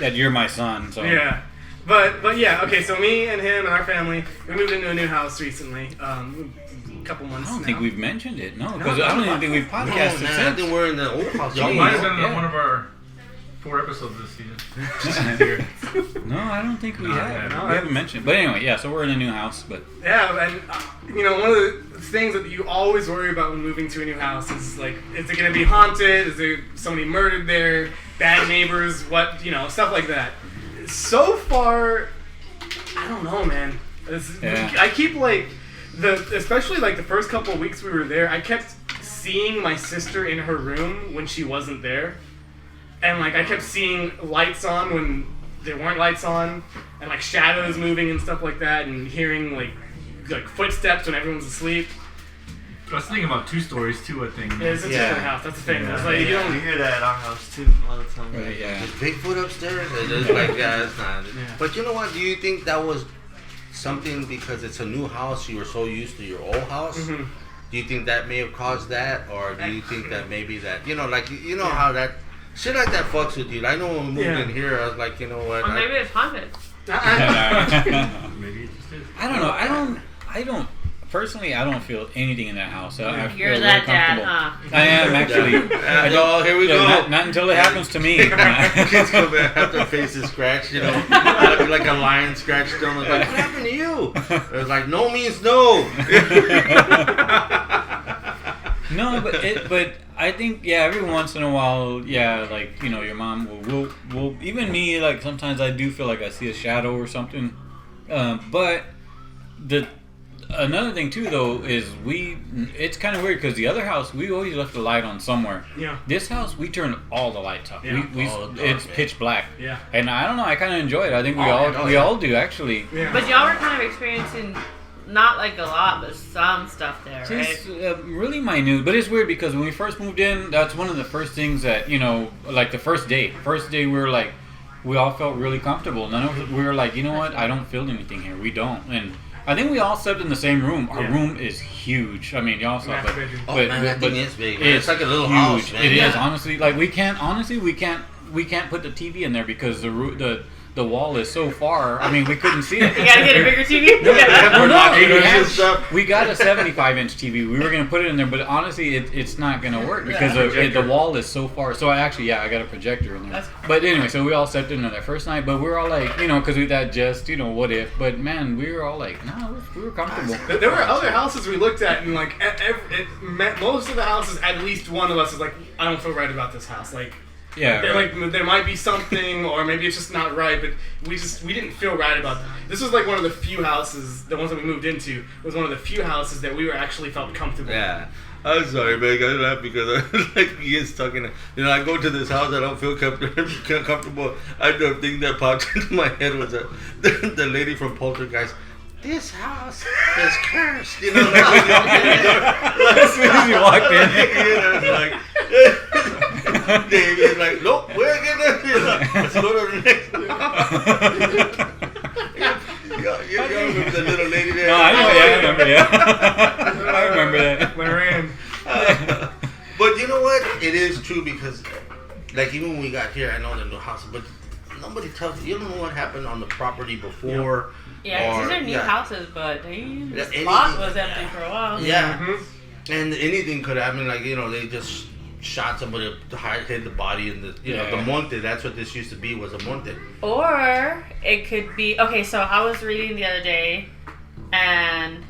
that you're my son. So Yeah, but yeah. Okay, so me and him and our family, we moved into a new house recently. A couple months. I don't now. think we've mentioned it. No, because I don't even think we've podcasted I since. think we're in the old house. Jeez. Might have been Yeah. one of our 4 episodes this season. No, I don't think we have. no, We haven't mentioned. But anyway, yeah. So we're in a new house, but Yeah, and one of the things that you always worry about when moving to a new house is like, is it going to be haunted? Is there somebody murdered there? Bad neighbors? What stuff like that. so far, I don't know, man. I keep like especially like the first couple of weeks we were there, I kept seeing my sister in her room when she wasn't there, and like I kept seeing lights on when there weren't lights on, and like shadows moving and stuff like that, and hearing like footsteps when everyone's asleep. I was thinking about 2 stories too, I think. Yeah, it's a different house. That's the thing. Yeah. It's like, you don't hear that at our house too all the time. Right, yeah. Is Bigfoot upstairs? It's like, yeah, it's not. Yeah. But you know what? Do you think that was something because it's a new house, you were so used to your old house? Mm-hmm. Do you think that may have caused that? Or do you think that maybe that, how that, shit like that fucks with you? I know when we moved in here, I was like, you know what? Or maybe it's haunted. Maybe it just is. I don't know. I don't. Personally, I don't feel anything in that house. I feel You're real that dad, comfortable. huh? I am actually. I don't. Here we go. Not until it happens to me. Kids come back, have their faces scratched, like a lion scratched them. Like, what happened to you? It's like, no means no. No, but I think every once in a while, like your mom will even me, like sometimes I do feel like I see a shadow or something. But another thing too though is it's kind of weird because the other house we always left the light on somewhere. Yeah. This house we turned all the lights off. Yeah. It's pitch black. Yeah. And I don't know. I kind of enjoy it. I think we all do actually. Yeah. But y'all were kind of experiencing not like a lot, but some stuff there, right? It's really minute, but it's weird because when we first moved in, that's one of the first things that like the first day we were like, we all felt really comfortable. We were like, you know what? I don't feel anything here. We don't, and I think we all slept in the same room. Our room is huge. I mean, y'all saw, but that thing is big. It's like a little huge. house, man. It is honestly. Like we can't put the TV in there because the wall is so far. I mean, we couldn't see it. You gotta get a bigger TV? We got a 75-inch TV. We were going to put it in there, but honestly, it's not going to work because the wall is so far. So I got a projector in there. But anyway, so we all slept in there that first night, but we were all like, because we thought just, what if. But man, we were all like, no, we were comfortable. There were other houses we looked at, and like most of the houses, at least one of us is like, I don't feel right about this house. Like, yeah, like there might be something, or maybe it's just not right. But we didn't feel right about that. This was like one of the few houses, the ones that we moved into, was one of the few houses that we were actually felt comfortable. Yeah. I'm sorry, man. I laugh because he is talking. I go to this house, I don't feel comfortable. The thing that popped into my head was the lady from Poltergeist. This house is cursed. As soon as you walked in, like. David's like, nope, we're gonna let's go to the next one. You remember the little lady there? No, I know, I remember, I remember that. Lorraine. But you know what? It is true because, like, even when we got here, I know the new house, but nobody tells you. You don't know what happened on the property before. Yeah, because these are new houses, but the lot was empty for a while. Yeah. Mm-hmm. And anything could happen. Like, they just shot somebody to hide the body in the the monte. That's what this used to be, was a monte. Or it could be so I was reading the other day, and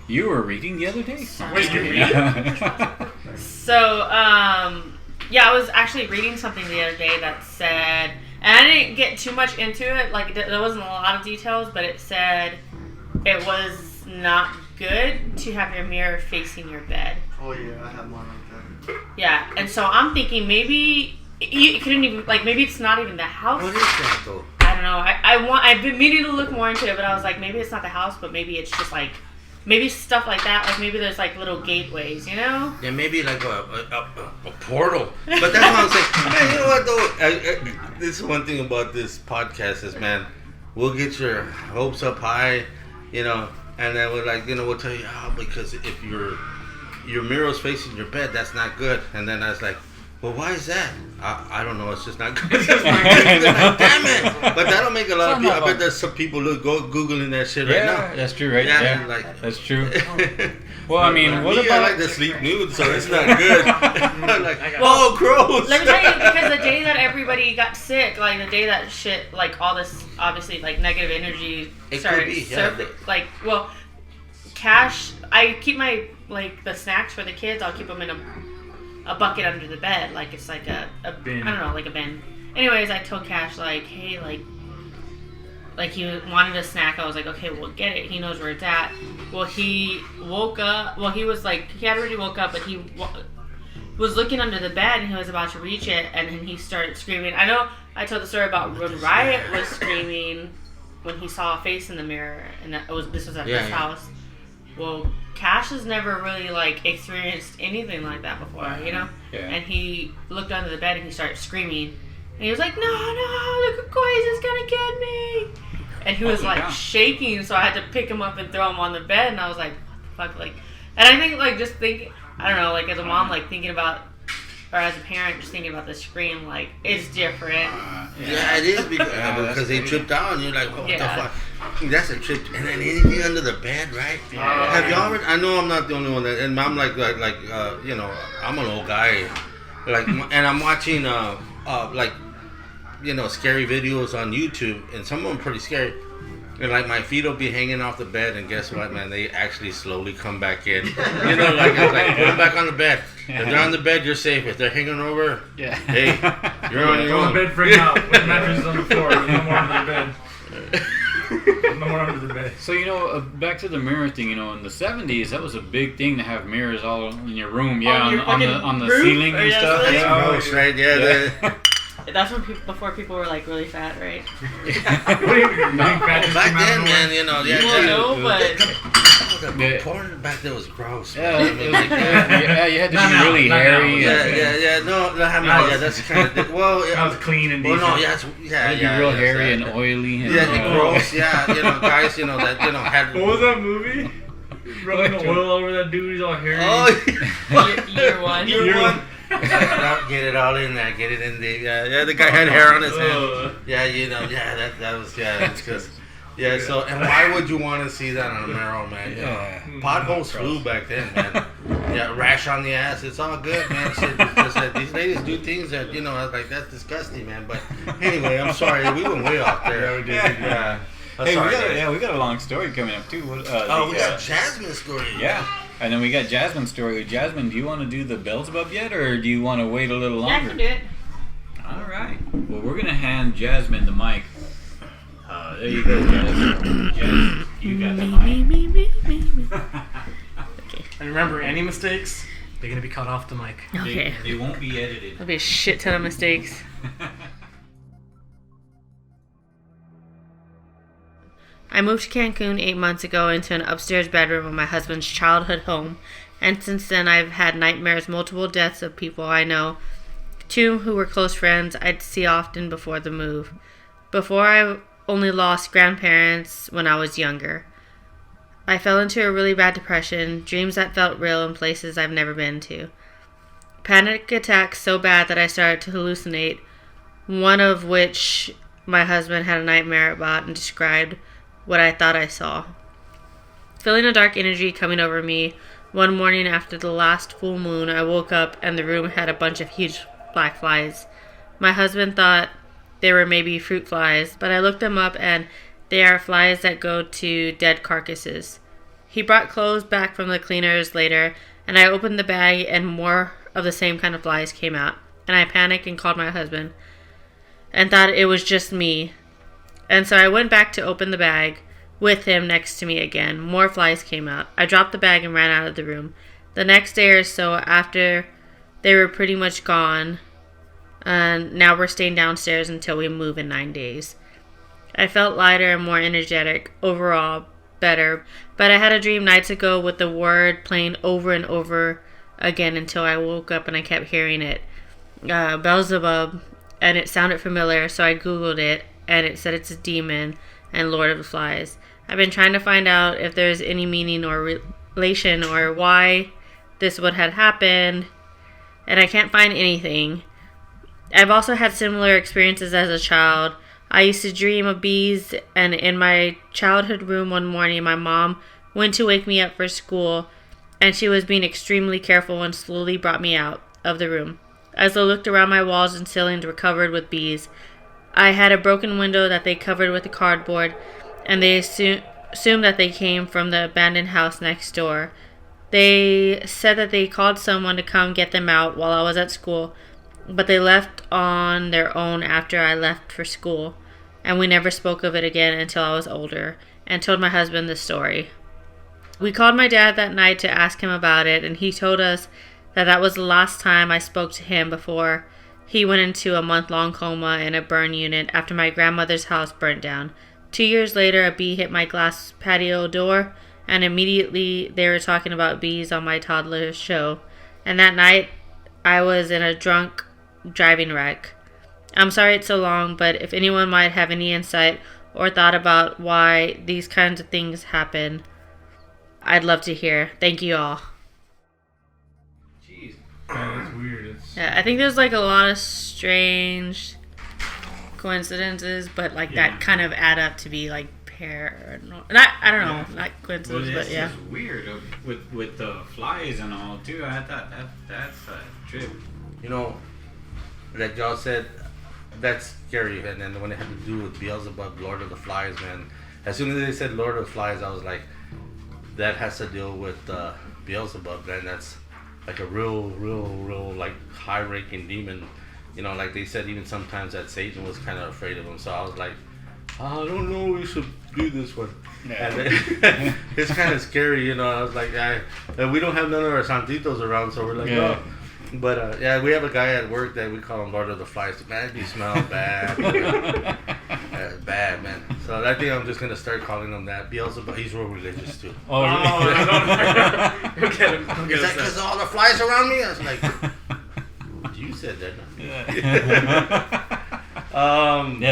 you were reading the other day. Wait, you read? So I was actually reading something the other day that said, and I didn't get too much into it. Like there wasn't a lot of details, but it said it was not good to have your mirror facing your bed. Oh yeah, I have one like that. Yeah, and so I'm thinking maybe you couldn't even maybe it's not even the house. What is that though? I don't know. I've been meaning to look more into it, but I was like, maybe it's not the house, but maybe it's just maybe stuff like that. Like maybe there's little gateways, Yeah, maybe like a portal. But that's what I'm saying. Man, you know what though? This is one thing about this podcast is, man, we'll get your hopes up high, and then we're we'll tell you because if your mirror's facing your bed, that's not good. And then I was like, well, why is that? I don't know. It's just not good. It's just not good. Like, damn it! But that'll make a lot of people. I bet there's some people googling that shit right now. That's true, right? Yeah, that's true. Well, I mean, what about? I like to sleep nude, so it's not good. I'm gross. Let me tell you, because the day that everybody got sick, the day that shit, all this obviously negative energy started surfacing. Cash. I keep my the snacks for the kids. I'll keep them in a bucket under the bed, it's a bin. I don't know, a bin. Anyways, I told Cash hey, like he wanted a snack. I was like, okay, we'll get it. He knows where it's at. Well, he woke up. Well, he was like, he had already woke up, but he was looking under the bed and he was about to reach it, and then he started screaming. I know I told the story about when Riot was screaming when he saw a face in the mirror, and this was at his house. Well, Cash has never really like experienced anything like that before, you know. Yeah. And he looked under the bed and he started screaming, and he was like, "No, the Kory's is gonna get me!" And he was like shaking, so I had to pick him up and throw him on the bed, and I was like, "What the fuck?" Like, and I think like just thinking, I don't know, like as a mom, like thinking about. Or as a parent, just thinking about the scream, like, it's different. Yeah, it is because they tripped out and you're like, what the fuck? That's a trip. And then anything under the bed, right? Have y'all ever, I know I'm not the only one that, and I'm like, you know, I'm an old guy. Like, and I'm watching, like, you know, scary videos on YouTube, and some of them pretty scary. And like my feet will be hanging off the bed, and guess what, man? They actually slowly come back in. You know, like it's like put them back on the bed. If they're on the bed, you're safe. If they're hanging over, hey, you're on your own. Bed frame out with mattresses on the floor. No more under the bed. No more under the bed. So, you know, back to the mirror thing. You know, in the 70s, that was a big thing to have mirrors all in your room. Yeah, on the ceiling and stuff. That's gross, right? Yeah. That's when before people were like really fat, right? Back then, man, you know, but porn back then was gross. Yeah, you had to be really hairy. That's kind of well. I was clean and decent. You had to be real hairy and oily. And, gross. Yeah, you know, guys, you know that had. What was that movie? Rubbing the oil over that dude. He's all hairy. Oh, year one. Get it all in there. Get it in there. Yeah. The guy had hair on his head. Yeah, you know. Yeah, that was. Yeah, that's good. Yeah. So, and why would you want to see that on a mirror, man? Yeah. Potholes flew back then, man. Yeah, rash on the ass. It's all good, man. Shit, it's just that these ladies do things that you know, like that's disgusting, man. But anyway, I'm sorry. We went way off there. Yeah, we did. Yeah. Hey, we got a long story coming up too. We got Jasmine's story. Yeah. And then we got Jasmine's story. Jasmine, do you want to do the Beelzebub yet, or do you want to wait a little longer? Yeah, I can do it. All right. Well, we're going to hand Jasmine the mic. There you go, Jasmine. Jasmine, you got the mic. Okay. And remember, any mistakes, they're going to be cut off the mic. Okay. They won't be edited. There'll be a shit ton of mistakes. I moved to Cancun 8 months ago into an upstairs bedroom of my husband's childhood home, and since then I've had nightmares, multiple deaths of people I know, 2 who were close friends I'd see often before the move. Before I only lost grandparents when I was younger. I fell into a really bad depression, dreams that felt real in places I've never been to. Panic attacks so bad that I started to hallucinate, one of which my husband had a nightmare about and described what I thought I saw. Feeling a dark energy coming over me, one morning after the last full moon, I woke up and the room had a bunch of huge black flies. My husband thought they were maybe fruit flies, but I looked them up and they are flies that go to dead carcasses. He brought clothes back from the cleaners later, and I opened the bag and more of the same kind of flies came out, and I panicked and called my husband and thought it was just me. And so I went back to open the bag with him next to me again. More flies came out. I dropped the bag and ran out of the room. The next day or so after, they were pretty much gone. And now we're staying downstairs until we move in 9 days. I felt lighter and more energetic. Overall, better. But I had a dream nights ago with the word playing over and over again until I woke up and I kept hearing it. Beelzebub. And it sounded familiar, so I Googled it. And it said it's a demon and Lord of the Flies. I've been trying to find out if there's any meaning or relation or why this would have happened, and I can't find anything. I've also had similar experiences as a child. I used to dream of bees, and in my childhood room one morning, my mom went to wake me up for school, and she was being extremely careful and slowly brought me out of the room. As I looked around, my walls and ceilings were covered with bees. I had a broken window that they covered with a cardboard, and they assumed that they came from the abandoned house next door. They said that they called someone to come get them out while I was at school, but they left on their own after I left for school. and we never spoke of it again until I was older and told my husband the story. We called my dad that night to ask him about it, and he told us that was the last time I spoke to him before he went into a month-long coma in a burn unit after my grandmother's house burnt down. 2 years later, a bee hit my glass patio door, and immediately they were talking about bees on my toddler's show. And that night, I was in a drunk driving wreck. I'm sorry it's so long, but if anyone might have any insight or thought about why these kinds of things happen, I'd love to hear. Thank you all. Jeez. Yeah, that's weird. Yeah, I think there's like a lot of strange coincidences, but like that kind of add up to be like paranormal. I don't know, not coincidence, but yeah. It's just weird with the flies and all too. I thought that's a trip. You know, like y'all said, that's scary. And then when it had to do with Beelzebub, Lord of the Flies, man. As soon as they said Lord of the Flies, I was like, that has to deal with Beelzebub, man. That's like a real like high-ranking demon. You know, like they said, even sometimes that Satan was kind of afraid of him. So I was like, I don't know, we should do this one. Yeah. And then, it's kind of scary, you know. I was like, we don't have none of our Santitos around, so we're like, oh. But yeah, we have a guy at work that we call him Lord of the Flies. Man, he smells bad. Bad, man. So I think I'm just gonna start calling him that. Beelzebub, he's real religious too. Oh, don't get him. Is that because of all the flies around me? I was like, you said that. Yeah,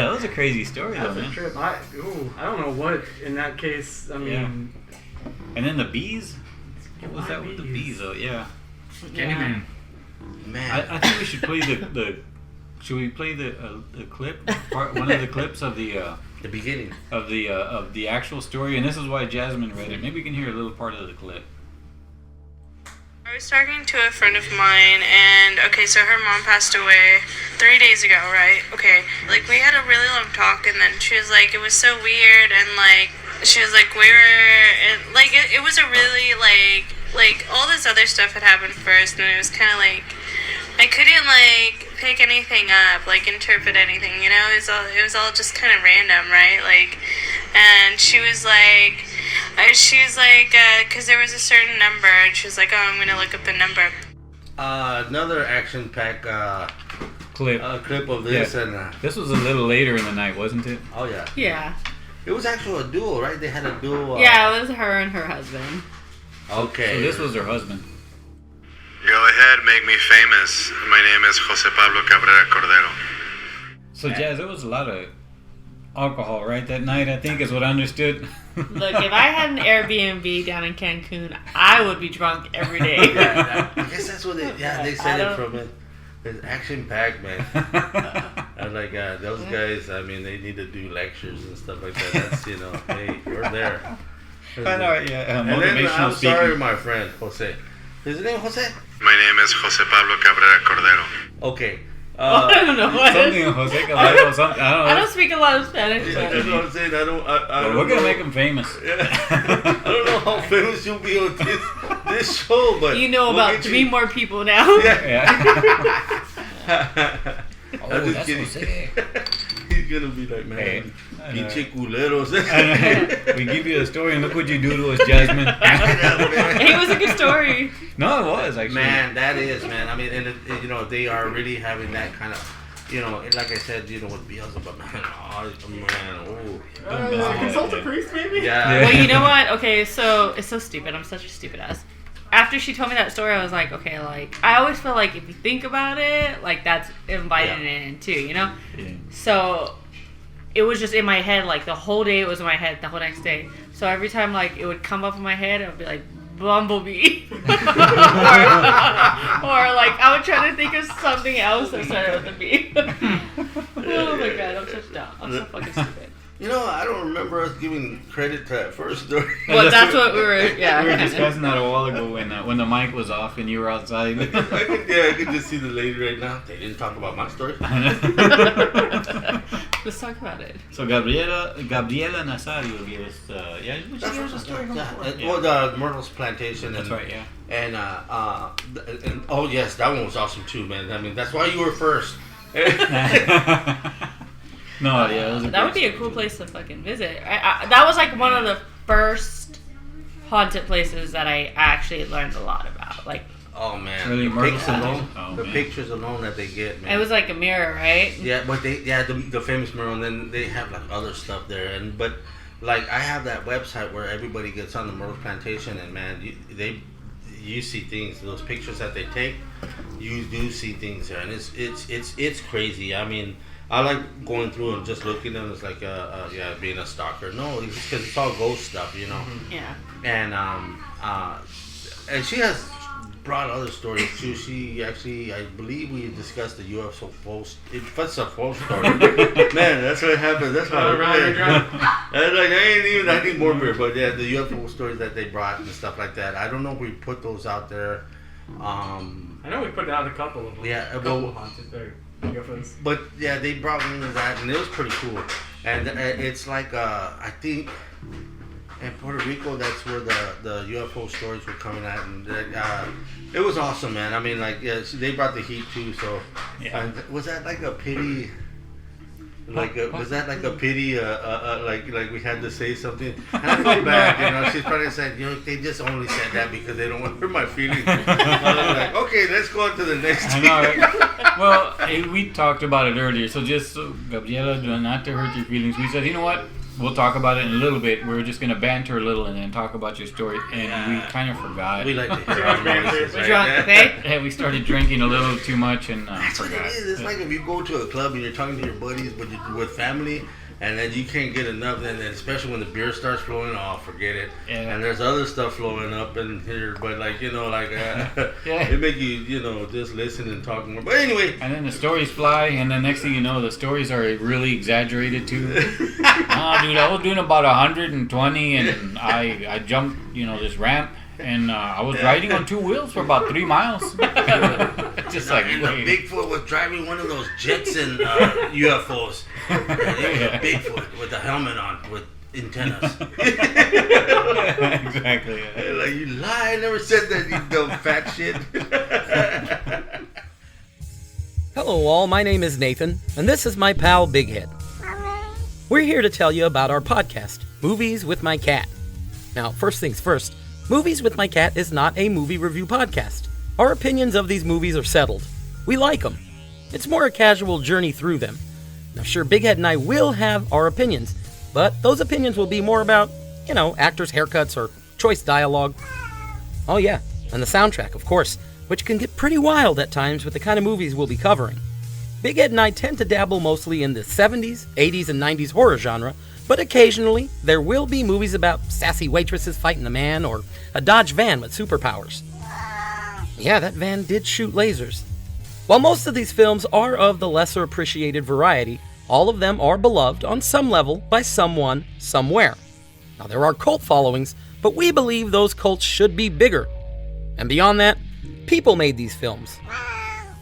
that was a crazy story though, man. Trip. I don't know what in that case. I mean, and then the bees. What was that with the bees though? Yeah. Candyman. Man, I think we should play the. Should we play the clip? One of the clips of the beginning of the actual story, and this is why Jasmine read it. Maybe we can hear a little part of the clip. I was talking to a friend of mine, and so her mom passed away 3 days ago, right? Okay, like we had a really long talk, and then she was like, it was so weird, and like she was like, we were, and like it was a really like all this other stuff had happened first, and it was kind of like I couldn't like pick anything up, like interpret anything, you know. It was all just kind of random, right? Like, and she was like, because there was a certain number, and she was like, oh, I'm gonna look up the number. Another action-packed clip of this, and this was a little later in the night, wasn't it? Oh yeah. Yeah. It was actually a duel, right? They had a duel. Yeah, it was her and her husband. Okay. So this was her husband. Go ahead, make me famous. My name is Jose Pablo Cabrera Cordero. So Jazz, there was a lot of alcohol, right, that night, I think is what I understood. Look, if I had an Airbnb down in Cancun, I would be drunk every day. I guess that's what they said it from it. It's action-packed, man. I'm like, those guys, I mean, they need to do lectures and stuff like that. That's, you know, hey, we're there. I know, yeah. And then I'm sorry, my friend, Jose. Is his name Jose? My name is Jose Pablo Cabrera Cordero. Okay. I don't know what. Something Jose Caballero, something. I don't know. I don't speak a lot of Spanish. Yeah, that's what I'm saying. I don't we're going to make him famous. Yeah. I don't know how famous you'll be on this show, but... You know about 3 more people now. Yeah. Oh, that's kidding. Jose. He's going to be like, man, pinche culeros. We give you a story and look what you do to us, Jasmine. It was a good story. No, it was, actually. Man, that is, man. I mean, and you know, they are really having that kind of, you know, like I said, you know, with Beelzebub, man. Consult a priest, maybe? Yeah. Well, you know what? Okay, so it's so stupid. I'm such a stupid ass. After she told me that story, I was like, okay, like, I always feel like if you think about it, like, that's inviting it in, too, you know? Yeah. So, it was just in my head, like, the whole day it was in my head, the whole next day. So, every time, like, it would come up in my head, it would be like, Bumblebee. or, like, I would try to think of something else that started with a B. Oh, my God, I'm such dumb. I'm so fucking stupid. You know, I don't remember us giving credit to that first story. Well, that's what we were, We were discussing that a while ago when the mic was off and you were outside. I could just see the lady right now. They didn't talk about my story. Let's talk about it. So Gabriela Nazario gave us, she gave us a story from before. Well, the Myrtle's Plantation. That's right, yeah. And oh yes, that one was awesome too, man. I mean, that's why you were first. No, yeah, it was a That would be a cool place to fucking visit. That was like one of the first haunted places that I actually learned a lot about. Like, oh man, Really the pictures immersive. alone, Oh, the man. pictures alone that they get, man. it was like a mirror, right? Yeah, but the famous mural, and then they have like other stuff there, but like I have that website where everybody gets on the Myrtle Plantation, and man, you see things. Those pictures that they take, you do see things there, and it's crazy. I mean, I like going through and just looking at them. It's like being a stalker. No, it's because it's all ghost stuff, you know. Yeah. And she has brought other stories too. She actually, I believe we discussed the UFO post. It's a false story. Man, that's what happened. That's how I need more beer, but yeah, the UFO stories that they brought and stuff like that. I don't know if we put those out there. I know we put out a couple of them. Yeah, a couple haunted UFOs. But yeah, they brought one of that, and it was pretty cool. And it's like I think in Puerto Rico, that's where the UFO stories were coming at, and it was awesome, man. I mean, like, yeah, they brought the heat too. So, was that like a pity? Was that like a pity? Like we had to say something. And I felt bad, you know. She's probably said, you know, they just only said that because they don't want to hurt my feelings. I was like, okay, let's go on to the next. I know, right? Well, we talked about it earlier. So just Gabriela, not to hurt your feelings, we said, you know what? We'll talk about it in a little bit. We're just going to banter a little and then talk about your story. And we kind of forgot. We like to hear our voices, right? Yeah, we started drinking a little too much and that's what it is. It's like if you go to a club and you're talking to your buddies, but you're with family, and then you can't get enough. Then especially when the beer starts flowing, oh, forget it. Yeah. And there's other stuff flowing up in here, but like it make you just listen and talk more. But anyway, and then the stories fly, and then next thing you know, the stories are really exaggerated too. Dude, I was doing about 120, and I jumped, this ramp, and I was riding on two wheels for about 3 miles. Just like and the Bigfoot was driving one of those Jetson UFOs. Yeah. Bigfoot with a helmet on with antennas. Exactly. Yeah. Like, you lie, I never said that, you dumb fat shit. Hello all, my name is Nathan, and this is my pal Big Head. We're here to tell you about our podcast, Movies with My Cat. Now, first things first, Movies with My Cat is not a movie review podcast. Our opinions of these movies are settled. We like them. It's more a casual journey through them. Now sure, Big Head and I will have our opinions, but those opinions will be more about, actors' haircuts or choice dialogue. Oh yeah, and the soundtrack, of course, which can get pretty wild at times with the kind of movies we'll be covering. Big Ed and I tend to dabble mostly in the 70s, 80s, and 90s horror genre, but occasionally there will be movies about sassy waitresses fighting a man or a Dodge van with superpowers. Yeah, that van did shoot lasers. While most of these films are of the lesser appreciated variety, all of them are beloved on some level by someone, somewhere. Now there are cult followings, but we believe those cults should be bigger. And beyond that, people made these films.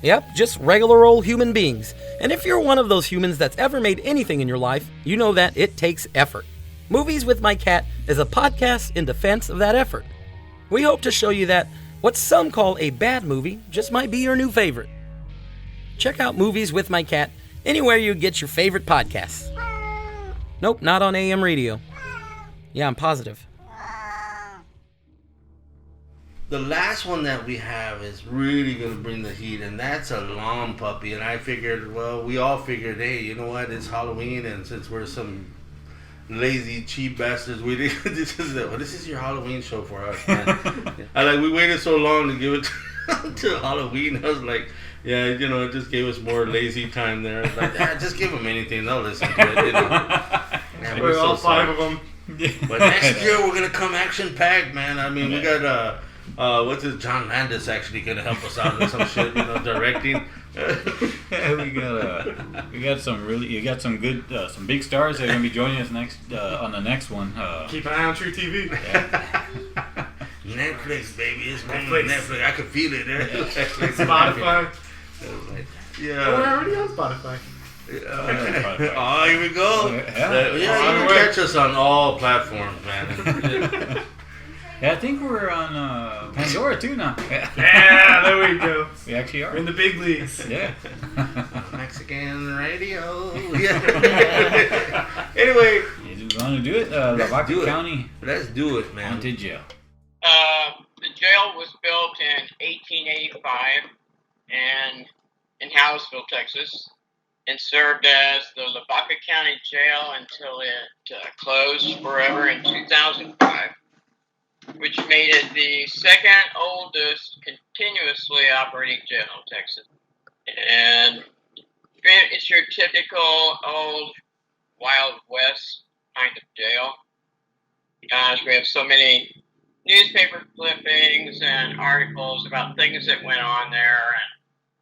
Yep, just regular old human beings. And if you're one of those humans that's ever made anything in your life, you know that it takes effort. Movies with My Cat is a podcast in defense of that effort. We hope to show you that what some call a bad movie just might be your new favorite. Check out Movies with My Cat anywhere you get your favorite podcasts. Nope, not on AM radio. Yeah, I'm positive. The last one that we have is really going to bring the heat, and that's a long puppy. And I figured, we all figured, hey, you know what? It's Halloween, and since we're some lazy, cheap bastards, this is your Halloween show for us, man. We waited so long to give it to Halloween. I was like, yeah, it just gave us more lazy time there. I was like, just give them anything, they'll listen to it. Man, we're all so 5 of them. But next year we're gonna come action packed, man. I mean, we got what's this? John Landis actually gonna help us out with some shit, directing. Yeah, we got some good some big stars that are gonna be joining us next on the next one. Keep an eye on True TV. Yeah. Netflix, baby, it's coming to Netflix. I could feel it there. Spotify. Yeah. Oh, we're already on Spotify. Oh, here we go. Yeah, you can catch us on all platforms, man. Yeah, I think we're on Pandora too now. Yeah, there we go. We actually are. We're in the big leagues. Yeah. Man, Mexican radio. Anyway, You want to do it? Lavaca County Let's do it, man. Haunted Jail. The jail was built in 1885 and in Hallettsville, Texas, and served as the Lavaca County Jail until it closed forever in 2005, which made it the second oldest continuously operating jail in Texas. And it's your typical old Wild West kind of jail. Gosh, we have so many newspaper clippings and articles about things that went on there. And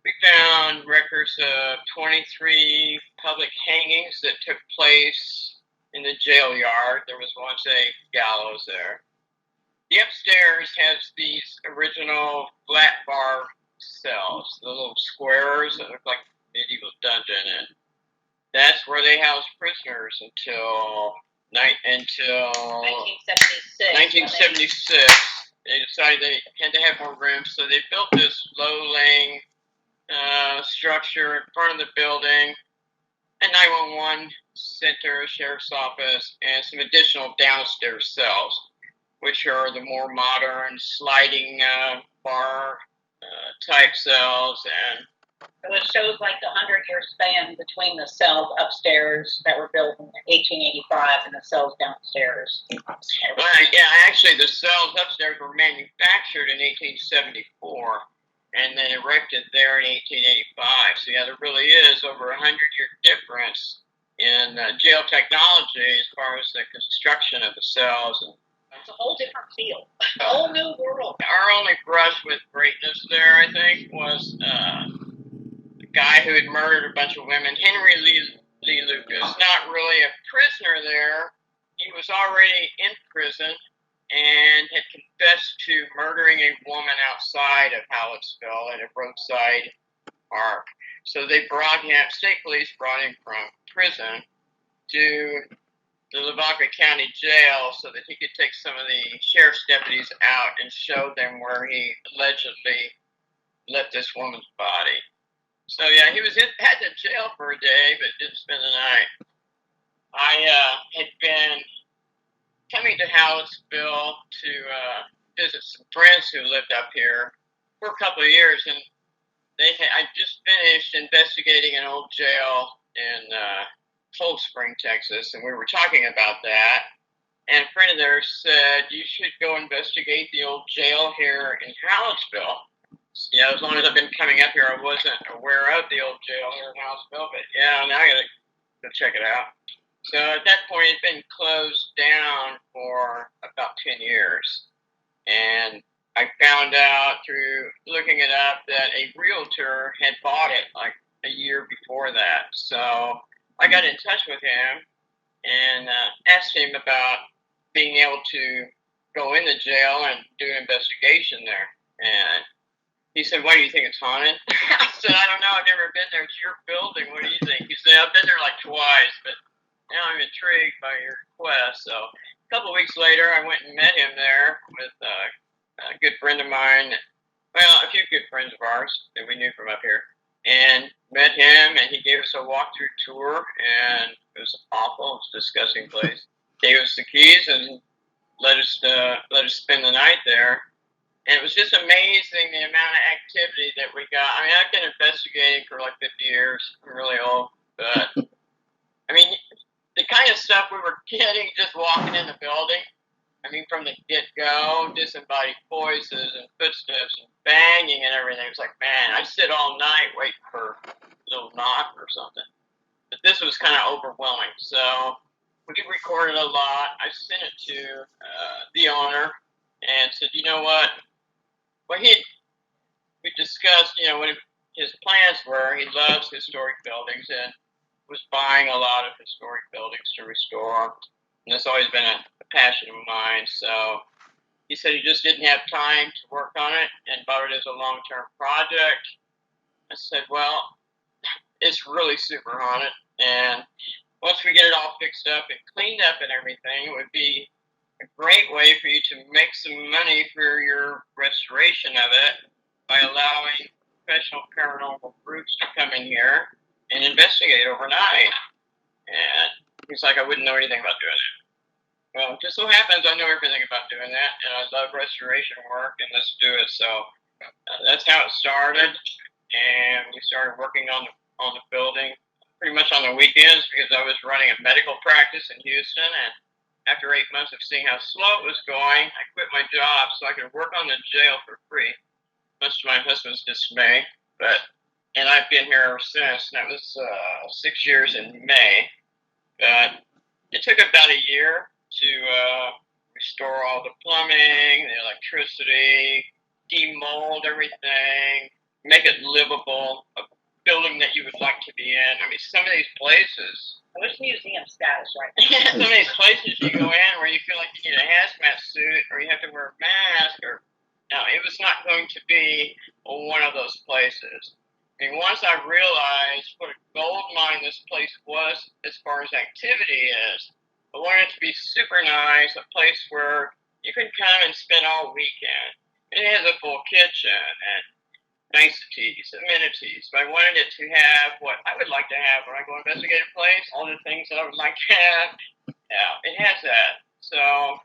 we found records of 23 public hangings that took place in the jail yard. There was once a gallows there. The upstairs has these original flat bar cells, the little squares that look like a medieval dungeon, and that's where they housed prisoners until 1976. They decided they had to have more room, so they built this low-laying structure in front of the building, a 911 center, sheriff's office, and some additional downstairs cells, which are the more modern sliding bar type cells. And so it shows like the 100-year span between the cells upstairs that were built in 1885 and the cells downstairs. Actually, the cells upstairs were manufactured in 1874 and then erected there in 1885. So yeah, there really is over a 100-year difference in jail technology as far as the construction of the cells. And it's a whole different feel, a whole new world. Our only brush with greatness there, I think, was the guy who had murdered a bunch of women, Henry Lee Lucas. Not really a prisoner there. He was already in prison and had confessed to murdering a woman outside of Hallettsville at a roadside park. So they brought him, state police brought him from prison to the Lavaca County Jail so that he could take some of the sheriff's deputies out and show them where he allegedly left this woman's body. So yeah, he was at the jail for a day, but didn't spend the night. I had been coming to Hallettsville to visit some friends who lived up here for a couple of years, and I just finished investigating an old jail in Cold Spring, Texas, and we were talking about that. And a friend of theirs said, you should go investigate the old jail here in Hallettsville. Yeah, as long as I've been coming up here, I wasn't aware of the old jail here in Hallettsville, but yeah, now I gotta go check it out. So at that point, it had been closed down for about 10 years. And I found out through looking it up that a realtor had bought it like a year before that. So I got in touch with him and asked him about being able to go in the jail and do an investigation there. And he said, why do you think it's haunted? I said, I don't know. I've never been there. It's your building. What do you think? He said, I've been there like twice, but now I'm intrigued by your request. So a couple of weeks later, I went and met him there with a good friend of mine. Well, a few good friends of ours that we knew from up here. And met him, and he gave us a walkthrough tour, and it was awful. It was a disgusting place. Gave us the keys and let us spend the night there. And it was just amazing the amount of activity that we got. I mean, I've been investigating for like 50 years. I'm really old. But, I mean, the kind of stuff we were getting just walking in the building, I mean, from the get-go, disembodied voices and footsteps and banging and everything. It was like, man, I sit all night waiting for a little knock or something. But this was kind of overwhelming. So we recorded a lot. I sent it to the owner and said, you know what? Well, we discussed, you know, what his plans were. He loves historic buildings and was buying a lot of historic buildings to restore. And that's always been a passion of mine. So he said he just didn't have time to work on it and bought it as a long-term project. I said, well, it's really super haunted. And once we get it all fixed up and cleaned up and everything, it would be a great way for you to make some money for your restoration of it by allowing professional paranormal groups to come in here and investigate overnight. And he's like, I wouldn't know anything about doing that. Well, it just so happens I know everything about doing that, and I love restoration work, and let's do it. So that's how it started, and we started working on the building pretty much on the weekends because I was running a medical practice in Houston, and after 8 months of seeing how slow it was going, I quit my job so I could work on the jail for free, much to my husband's dismay. And I've been here ever since, and that was 6 years in May. But it took about a year to restore all the plumbing, the electricity, demold everything, make it livable, a building that you would like to be in. I mean, some of these places. I wish museum status right Some of these places you go in where you feel like you need a hazmat suit or you have to wear a mask. No, it was not going to be one of those places. I mean, once I realized what a gold mine this place was as far as activity is, I wanted it to be super nice, a place where you could come and spend all weekend. It has a full kitchen and niceties, amenities. But I wanted it to have what I would like to have when I go investigate a place, all the things that I would like to have. Yeah, it has that. So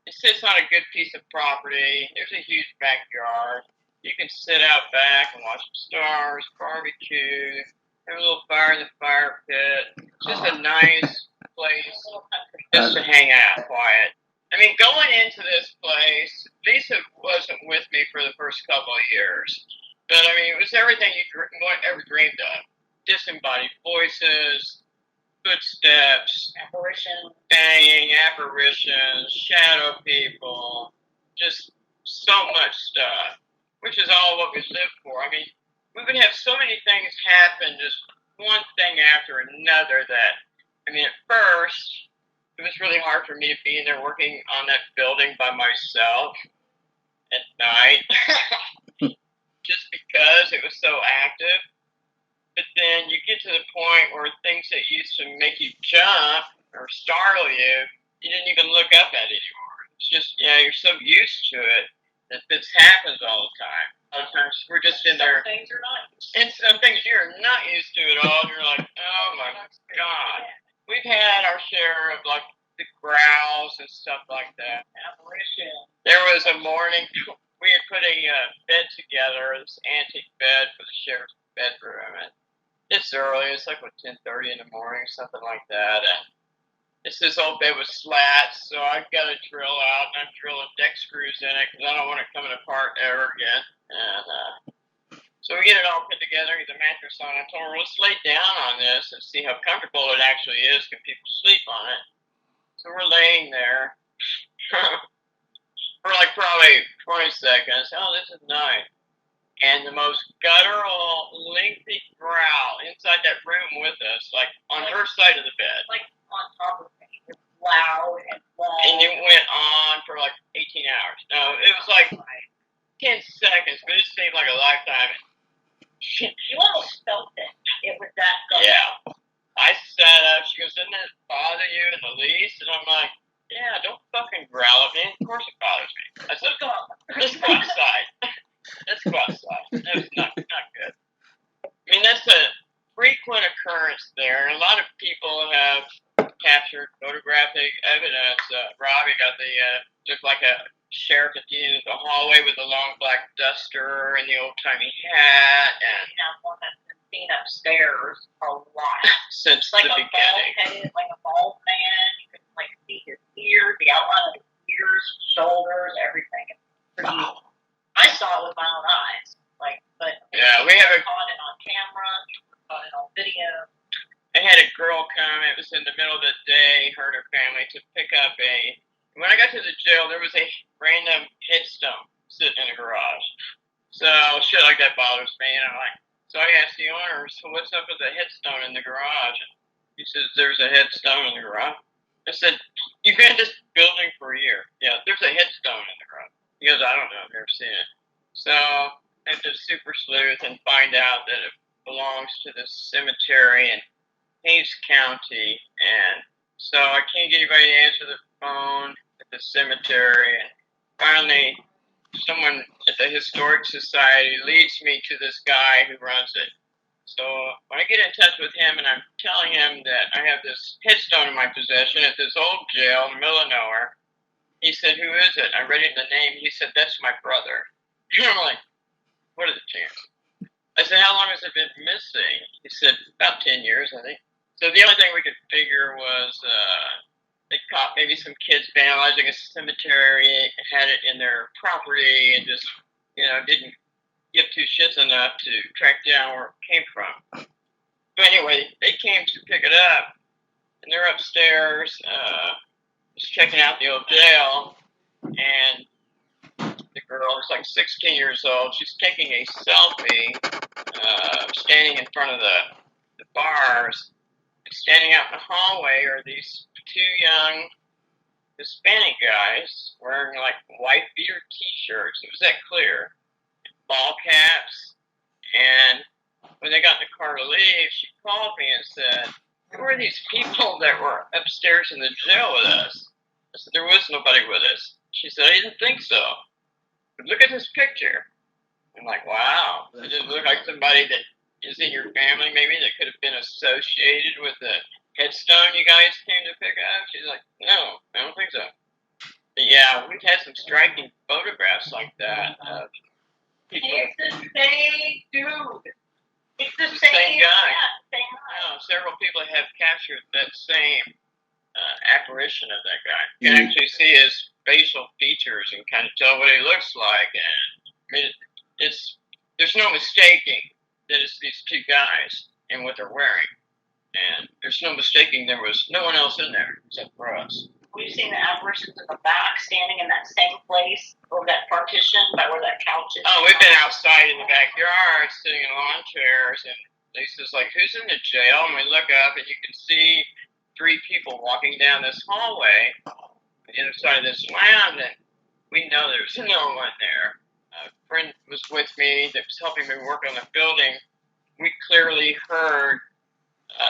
it sits on a good piece of property. There's a huge backyard. You can sit out back and watch the stars, barbecue, have a little fire in the fire pit. It's just a nice place just to hang out quiet. I mean, going into this place, Lisa wasn't with me for the first couple of years. But, I mean, it was everything you ever dreamed of. Disembodied voices, footsteps, apparitions, banging, apparitions, shadow people, just so much stuff, which is all what we live for. I mean, we would have so many things happen, just one thing after another that, I mean, at first, it was really hard for me being there working on that building by myself at night. Just because it was so active. But then you get to the point where things that used to make you jump or startle you, you didn't even look up at anymore. It's just, you're so used to it that this happens all the time. A lot of times we're just in there. Some things are not. And some things you're not used to at all. You're like, oh my God. We've had our share of like the growls and stuff like that. Apparition. There was a morning. We had put a bed together, this antique bed for the sheriff's bedroom, and it's early. It's like 10:30 in the morning, something like that. And this old bed with slats, so I've got a drill out, and I'm drilling deck screws in it because I don't want it coming apart ever again. And so we get it all put together, get the mattress on. I told her, let's lay down on this and see how comfortable it actually is. Can people sleep on it? So we're laying there. For like probably 20 seconds. Oh, this is nice. And the most guttural, lengthy growl inside that room with us, like on her side of the bed. Like on top of me. Loud and loud. And it went on for like 18 hours. No, it was like 10 seconds, but it seemed like a lifetime. You almost felt it. It was that good. Yeah. I sat up. She goes, doesn't it bother you in the least? And I'm like, yeah, don't fucking growl at me. Of course it bothers me. I said, let's go outside. Let's go outside. That's not good. I mean, that's a frequent occurrence there. And a lot of people have captured photographic evidence. Robbie got looked like a sheriff at the end of the hallway with a long black duster and the old-timey hat. And one that's been seen upstairs a lot. Since like the beginning. Like a bald man. You could like see his ears, the outline of his ears, shoulders, everything. Wow. I saw it with my own eyes. Yeah, we have caught it on camera, caught it on video. I had a girl come. It was in the middle of the day. Her and her family to pick up when I got to the jail, there was a random headstone sitting in the garage. So shit like that bothers me, and I'm like, so I asked the owner, so what's up with the headstone in the garage? And he says, there's a headstone in the garage. I said, you've had this building for a year. Yeah, there's a headstone in the garage. He goes, I don't know, I've never seen it. So I had to super sleuth and find out that it belongs to this cemetery in Hays County. And so I can't get anybody to answer the phone at the cemetery. And finally, someone at the Historic Society leads me to this guy who runs it. So when I get in touch with him and I'm telling him that I have this headstone in my possession at this old jail in the middle of nowhere, he said, "Who is it?" I read it in the name. He said, "That's my brother." And I'm like, what are the chances? I said, "How long has it been missing?" He said, "About 10 years, I think." So the only thing we could figure was they caught maybe some kids vandalizing a cemetery, had it in their property, and just, didn't give two shits enough to track down where it came from. But anyway, they came to pick it up, and they're upstairs, just checking out the old jail, and the girl is like 16 years old. She's taking a selfie, standing in front of the bars. Standing out in the hallway are these two young Hispanic guys wearing like white beater t-shirts. It was that clear. Ball caps. And when they got in the car to leave, she called me and said, "Who are these people that were upstairs in the jail with us?" I said, "There was nobody with us." She said, "I didn't think so. But look at this picture." I'm like, wow. It just looked like somebody that is in your family maybe that could have been associated with the headstone you guys came to pick up. She's like, "No, I don't think so." But yeah, we've had some striking photographs like that of people. It's the same dude. It's the same guy. Yeah, same guy. Several people have captured that same apparition of that guy. You can actually see his facial features and kind of tell what he looks like. And I mean, there's no mistaking that it's these two guys and what they're wearing. And there's no mistaking there was no one else in there except for us. We've seen the apparitions in the back standing in that same place over that partition by where that couch is. Oh, we've been outside in the backyard sitting in lawn chairs, and Lisa's like, "Who's in the jail?" And we look up and you can see three people walking down this hallway on the other side of this lounge, and we know there's no one there. A friend was with me that was helping me work on the building. We clearly heard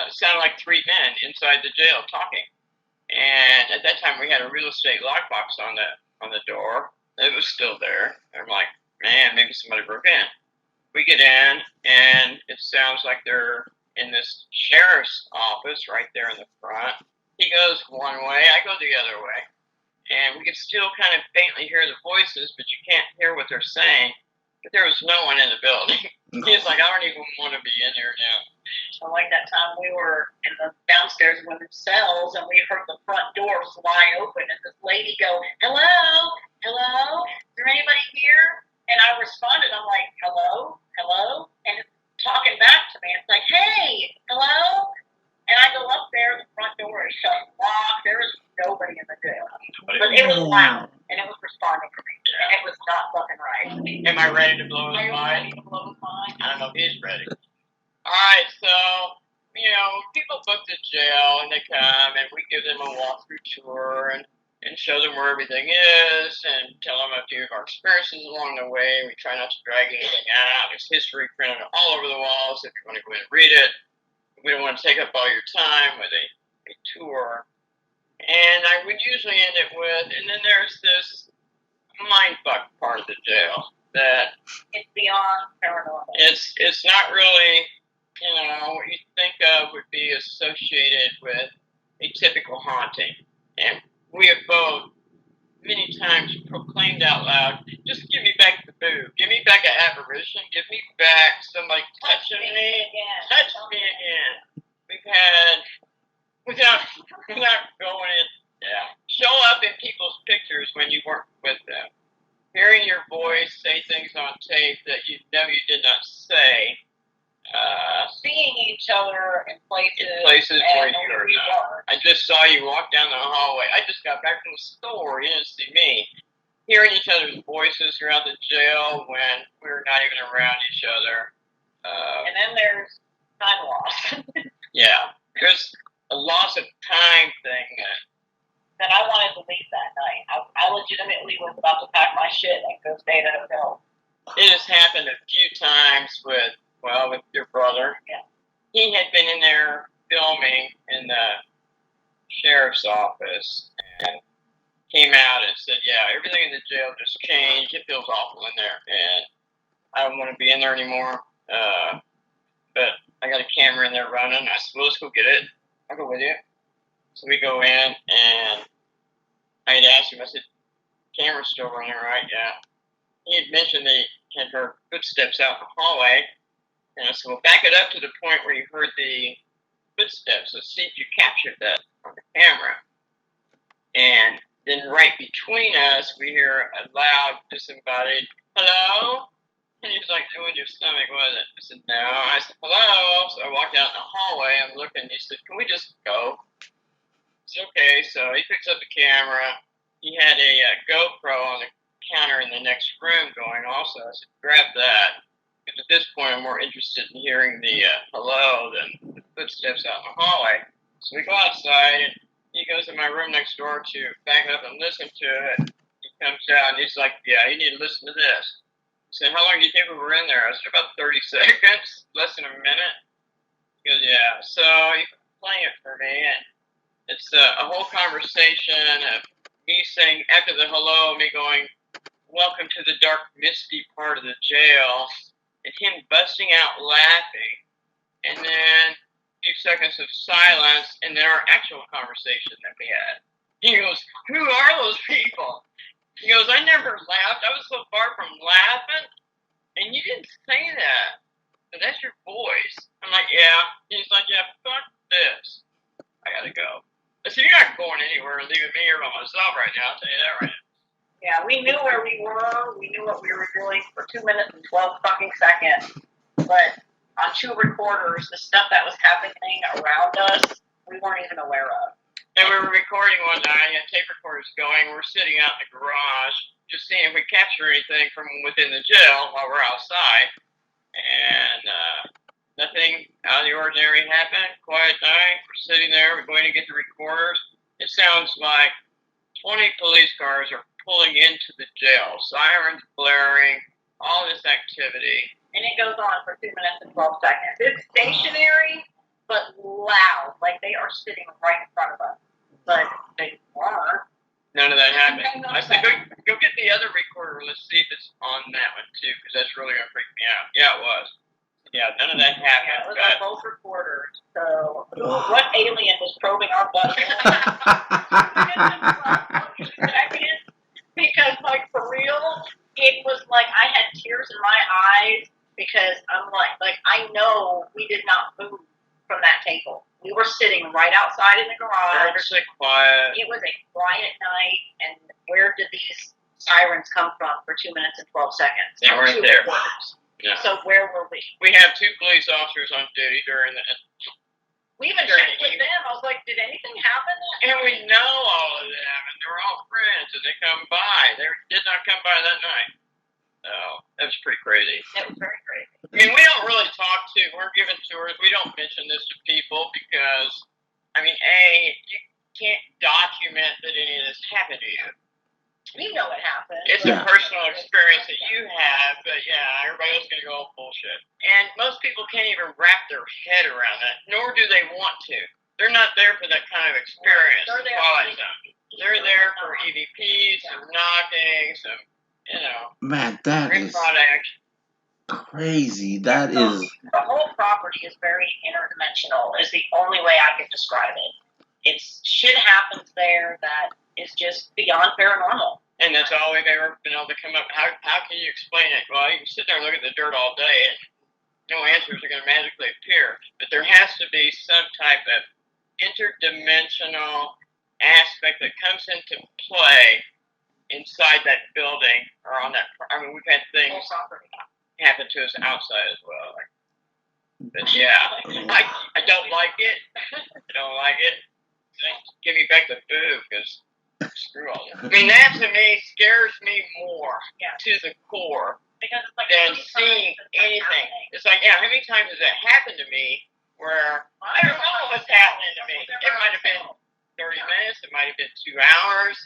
it sounded like three men inside the jail talking. And at that time, we had a real estate lockbox on the door. It was still there. I'm like, man, maybe somebody broke in. We get in, and it sounds like they're in this sheriff's office right there in the front. He goes one way, I go the other way. And we can still kind of faintly hear the voices, but you can't hear what they're saying. But there was no one in the building. He's like, "I don't even want to be in here now." So like that time we were in the downstairs women's cells and we heard the front door fly open and this lady go, "Hello? Hello? Is there anybody here?" And I responded, I'm like, "Hello? Hello?" And it's talking back to me. It's like, "Hey, hello?" And I go up there, the front door is shut, locked. There is nobody in the jail. But it was loud and it was responding to me. And it was not fucking right. Am I ready to blow his mind? Ready to blow his mind? I don't know if he's ready. Alright, so, people book the jail and they come and we give them a walkthrough tour and show them where everything is and tell them a few of our experiences along the way. We try not to drag anything out. There's history printed all over the walls if you want to go in and read it. We don't want to take up all your time with a tour. And I would usually end it with, and then there's this mindfuck part of the jail that it's beyond paranormal. It's not really, what you think of would be associated with a typical haunting. And we have both many times proclaimed out loud, "Just give me back the boob. Give me back an apparition. Give me back somebody touching me. Touch me again." We've had, without going in, show up in people's pictures when you weren't with them. Hearing your voice say things on tape that you know you did not say. Seeing each other in places where you're not. I just saw you walk down the hallway. I just got back from the store. You didn't see me. Hearing each other's voices throughout the jail when we're not even around each other. And then there's time loss. Yeah. There's a loss of time thing. That I wanted to leave that night. I legitimately was about to pack my shit and go stay at a hotel. It has happened a few times with your brother. Yeah. He had been in there filming in the sheriff's office and came out and said, "Yeah, everything in the jail just changed. It feels awful in there, and I don't want to be in there anymore." But I got a camera in there running. I said, well, let's go get it. I'll go with you. So we go in, and I had asked him, I said, camera's still running, right? Yeah. He had mentioned that he had heard footsteps out in the hallway. And I said, well, back it up to the point where you heard the footsteps. Let's see if you captured that on the camera. And then right between us, we hear a loud, disembodied, hello? And he's like, it was your stomach, was it? I said, no. I said, hello? So I walked out in the hallway. I'm looking. He said, can we just go? I said, okay. So he picks up the camera. He had a GoPro on the counter in the next room going also. I said, grab that. Because at this point, I'm more interested in hearing the hello than the footsteps out in the hallway. So we go outside, and he goes in my room next door to back up and listen to it. He comes out, and he's like, yeah, you need to listen to this. I said, how long do you think we were in there? I said, about 30 seconds, less than a minute. He goes, yeah. So he's playing it for me, and it's a whole conversation of me saying, after the hello, me going, welcome to the dark, misty part of the jail, and him busting out laughing, and then a few seconds of silence, and then our actual conversation that we had. He goes, who are those people? He goes, I never laughed. I was so far from laughing, and you didn't say that. But that's your voice. I'm like, yeah. He's like, yeah, fuck this. I gotta go. I said, you're not going anywhere and leaving me here by myself right now. I'll tell you that right now. Yeah, we knew where we were. We knew what we were doing for 2 minutes and 12 fucking seconds. But on 2 recorders, the stuff that was happening around us, we weren't even aware of. And we were recording one night, and tape recorders going. We're sitting out in the garage, just seeing if we capture anything from within the jail while we're outside. And nothing out of the ordinary happened. Quiet night. We're sitting there. We're going to get the recorders. It sounds like 20 police cars are pulling into the jail. Sirens blaring. All this activity. And it goes on for 2 minutes and 12 seconds. It's stationary, but loud. Like they are sitting right in front of us. But they weren't. None of that happened. I said, go get the other recorder. Let's see if it's on that one, too, because that's really going to freak me out. Yeah, it was. Yeah, none of that happened. Yeah, it was on both recorders. So, what alien was probing our butt? Because, like, for real, it was like I had tears in my eyes because I'm like, I know we did not move from that table. We were sitting right outside in the garage. Very quiet. It was a quiet night, and where did these sirens come from for 2 minutes and 12 seconds? They were right there. Yeah. So where were we? We have 2 police officers on duty during that. We even checked with them. I was like, did anything happen? And we know all of them, and they're all friends, and they come by. They did not come by that night. So, that was pretty crazy. It was very crazy. I mean, we don't really talk to, we're given tours, we don't mention this to people because, I mean, you can't document that any of this happened to you. We know it happened. It's a personal experience that you have, but yeah, everybody else is going to go, oh, bullshit. And most people can't even wrap their head around that, nor do they want to. They're not there for that kind of experience. They're there for EVPs, some knocking, some, Man, that is crazy. That is... The whole property is very interdimensional, is the only way I can describe it. It's shit happens there that is just beyond paranormal. And that's all we've ever been able to come up. How can you explain it? Well, you can sit there and look at the dirt all day and no answers are going to magically appear. But there has to be some type of interdimensional aspect that comes into play inside that building or on that. I mean, we've had things happen to us outside as well. But yeah, I don't like it. I don't like it. Give me back the boo because screw all that. I mean, that to me scares me more to the core because it's like than seeing anything. It's like, how many times has that happened to me where I don't know what's happening to me? It might have been 30 minutes. It might have been 2 hours.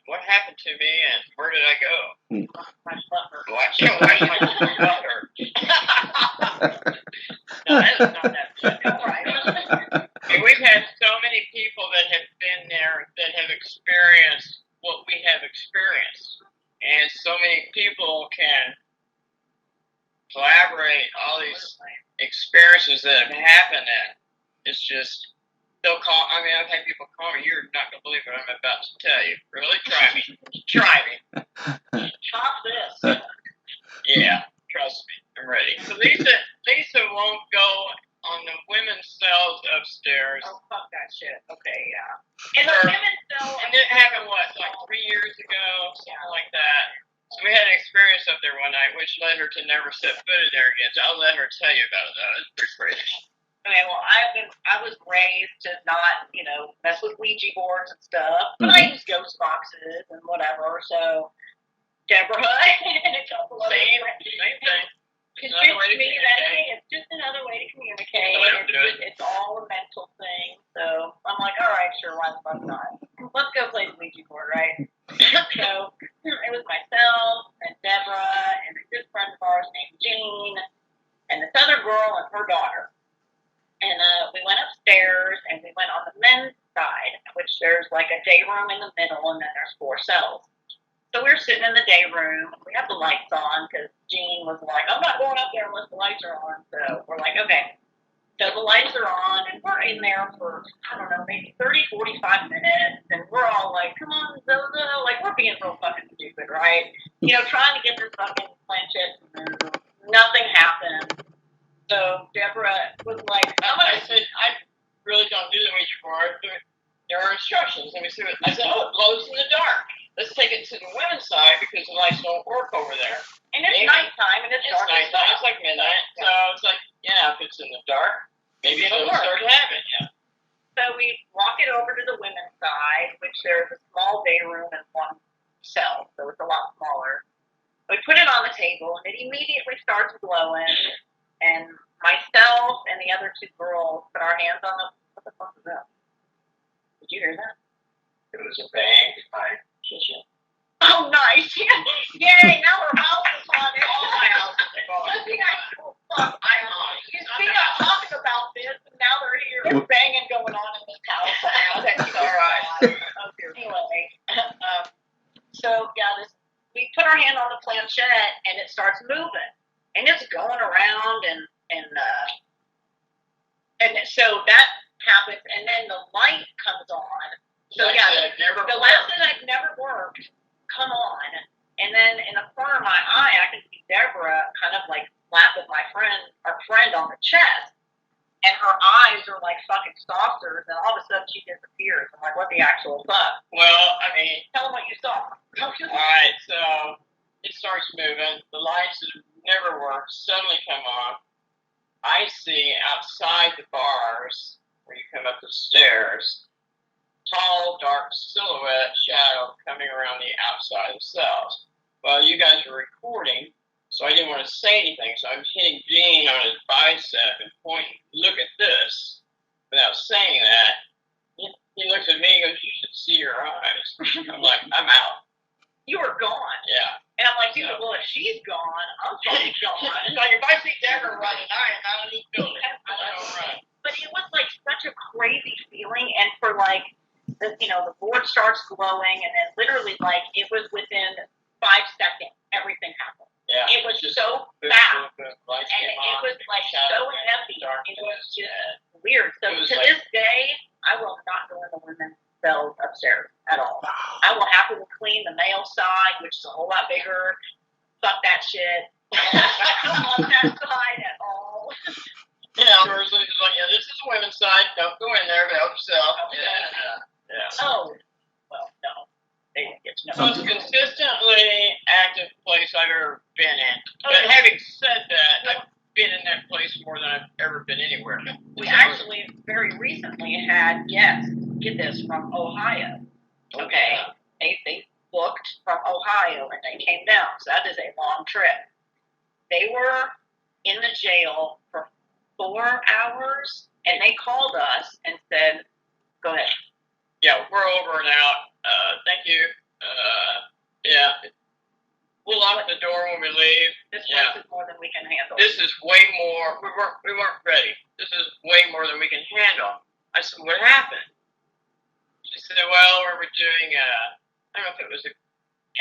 What happened to me and where did I go? My butt hurt. Watch my butt hurt. No, that is not that bad. And we've had so many people that have been there that have experienced what we have experienced. And so many people can collaborate all these experiences that have happened, and it's just, they'll call, I mean, I've had people call me, you're not going to believe what I'm about to tell you. Really? Try me. Try me. Chop this. Yeah, trust me. I'm ready. So Lisa won't go on the women's cells upstairs. Oh, fuck that shit. Okay, yeah. And the women's cell. And it happened, what, like 3 years ago? Something like that. So we had an experience up there one night, which led her to never set foot in there again. So I'll let her tell you about it, though. It's pretty crazy. Okay, well, I was raised to not, mess with Ouija boards and stuff, but I use ghost boxes and whatever. So Debra and a couple of same thing. Convinced me that hey, it's just another way to communicate. It's all a mental thing. So I'm like, all right, sure, why the fuck not? Let's go play the Ouija board, right? So it was myself and Debra and a good friend of ours named Jean and this other girl and her daughter. And we went upstairs and we went on the men's side, which there's like a day room in the middle and then there's 4 cells. So we were sitting in the day room. We had the lights on because Jean was like, I'm not going up there unless the lights are on. So we're like, okay. So the lights are on and we're in there for, I don't know, maybe 30, 45 minutes. And we're all like, come on, Zozo. Like, we're being real fucking stupid, right? Trying to get this fucking planchette to move. Nothing happened. So Debra was like, I said, I really don't do the Ouija board. There are instructions. Let me see what, I said, oh, it glows in the dark. Let's take it to the women's side because the lights don't work over there. And it's nighttime and it's dark. It's nighttime. It's like midnight. So it's like, yeah, if it's in the dark, maybe it'll start happening. Yeah. So we walk it over to the women's side, which there's a small day room and 1 cell, so it's a lot smaller. We put it on the table and it immediately starts glowing. And myself and the other 2 girls put our hands on the. What the fuck was that? Did you hear that? It was a bang in my kitchen. Oh, nice. Yay, now our house is on it. All my house is on it. You see, I'm talking about this, and now they're here. There's banging going on in this house now. That's all right. Anyway, so, yeah, we put our hand on the planchette, and it starts moving. And it's going around, and so that happens, and then the light comes on. So like the last thing that never worked, come on, and then in the corner of my eye, I can see Debra kind of like slap with our friend on the chest, and her eyes are like fucking saucers, and all of a sudden she disappears. I'm like, what the actual fuck? Well, I mean, tell them what you saw. All right, so it starts moving. The lights that never worked suddenly come on. I see outside the bars where you come up the stairs, tall, dark silhouette shadow coming around the outside of the cells. Well, you guys were recording, so I didn't want to say anything, so I'm hitting Gene on his bicep and pointing, look at this, without saying that. He looks at me and goes, you should see your eyes. I'm like, I'm out. You were gone. Yeah. And I'm like, dude, well, if she's gone, I'm fucking gone. It's like, if I see Debra running, I am out of this building. I don't run. But it was like such a crazy feeling, and for like, the board starts glowing, and then literally like it was within 5 seconds, everything happened. Yeah. It was just so fast, and it was like so heavy. It was just weird. So to this day, I will not go in the women's cells upstairs at all. I will happily clean the male side, which is a whole lot bigger. Fuck that shit. I don't want that side at all. Yeah, first it's like, yeah, this is the women's side. Don't go in there, help yourself. Yeah. Oh, well, no. They didn't get to know. Most consistently active place I've ever been in. But having said that, I've been in that place more than I've ever been anywhere. We actually very recently had guests, get this, from Ohio. Okay. They booked from Ohio and they came down. So that is a long trip. They were in the jail for 4 hours and they called us and said, go ahead. Yeah, we're over and out. Thank you. Yeah. We'll lock the door when we leave. This place is more than we can handle. This is way more. We weren't ready. This is way more than we can handle. I said, what happened? She said, well, we were doing I don't know if it was a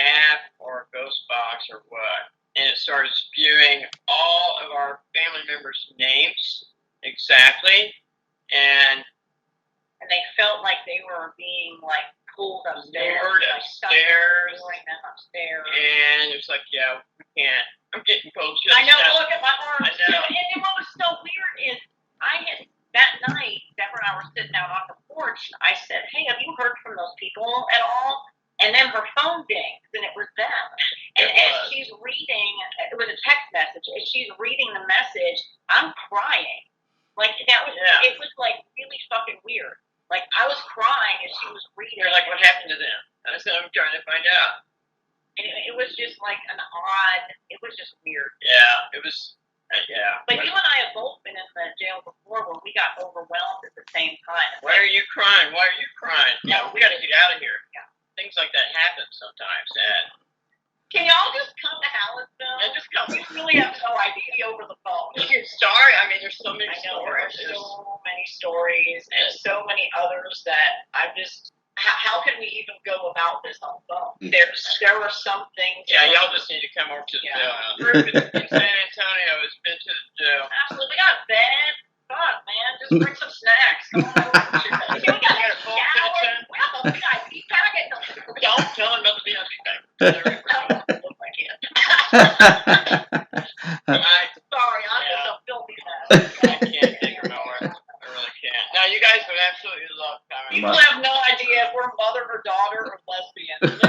app or a ghost box or what. and it started spewing all of our family members' names exactly, and they felt like they were being like pulled upstairs. Lured upstairs. Luring them upstairs. And it was like, yeah, we can't. I'm getting cold chills. I know. now. Look at my arms. I know. And what was so weird is that night, Debra and I were sitting out on the porch. I said, "Hey, have you heard from those people at all?" And then her phone dings, and it was them. And as she's reading, it was a text message. As she's reading the message, I'm crying. Like that was, it was like really fucking weird. Like I was crying as she was reading. You're like, what happened to them? I said, I'm trying to find out. And it was just like an odd. It was just weird. Yeah, it was. Yeah. But you and I have both been in the jail before where we got overwhelmed at the same time. Why are you crying? Why are you crying? Yeah, we got to get out of here. Yeah. Things like that happen sometimes, and can y'all just come to Hallettsville? And just come. We really have no idea over the phone. Sorry, I mean, there's so many stories. There's so many stories, and so many others that I just. How can we even go about this on the phone? There were some things. Yeah, y'all just need to come over to the jail. In San Antonio, it's been to the jail. Absolutely, we got bed. Fuck, man, just bring some snacks. Come on over. We got a full kitchen. We have a VIP packet. Don't tell them about the VIP packet. Sorry, I'm just a filthy mess. I can't take her nowhere. I really can't. Now, you guys would absolutely love coming. People have no idea if we're mother or daughter or lesbian. They don't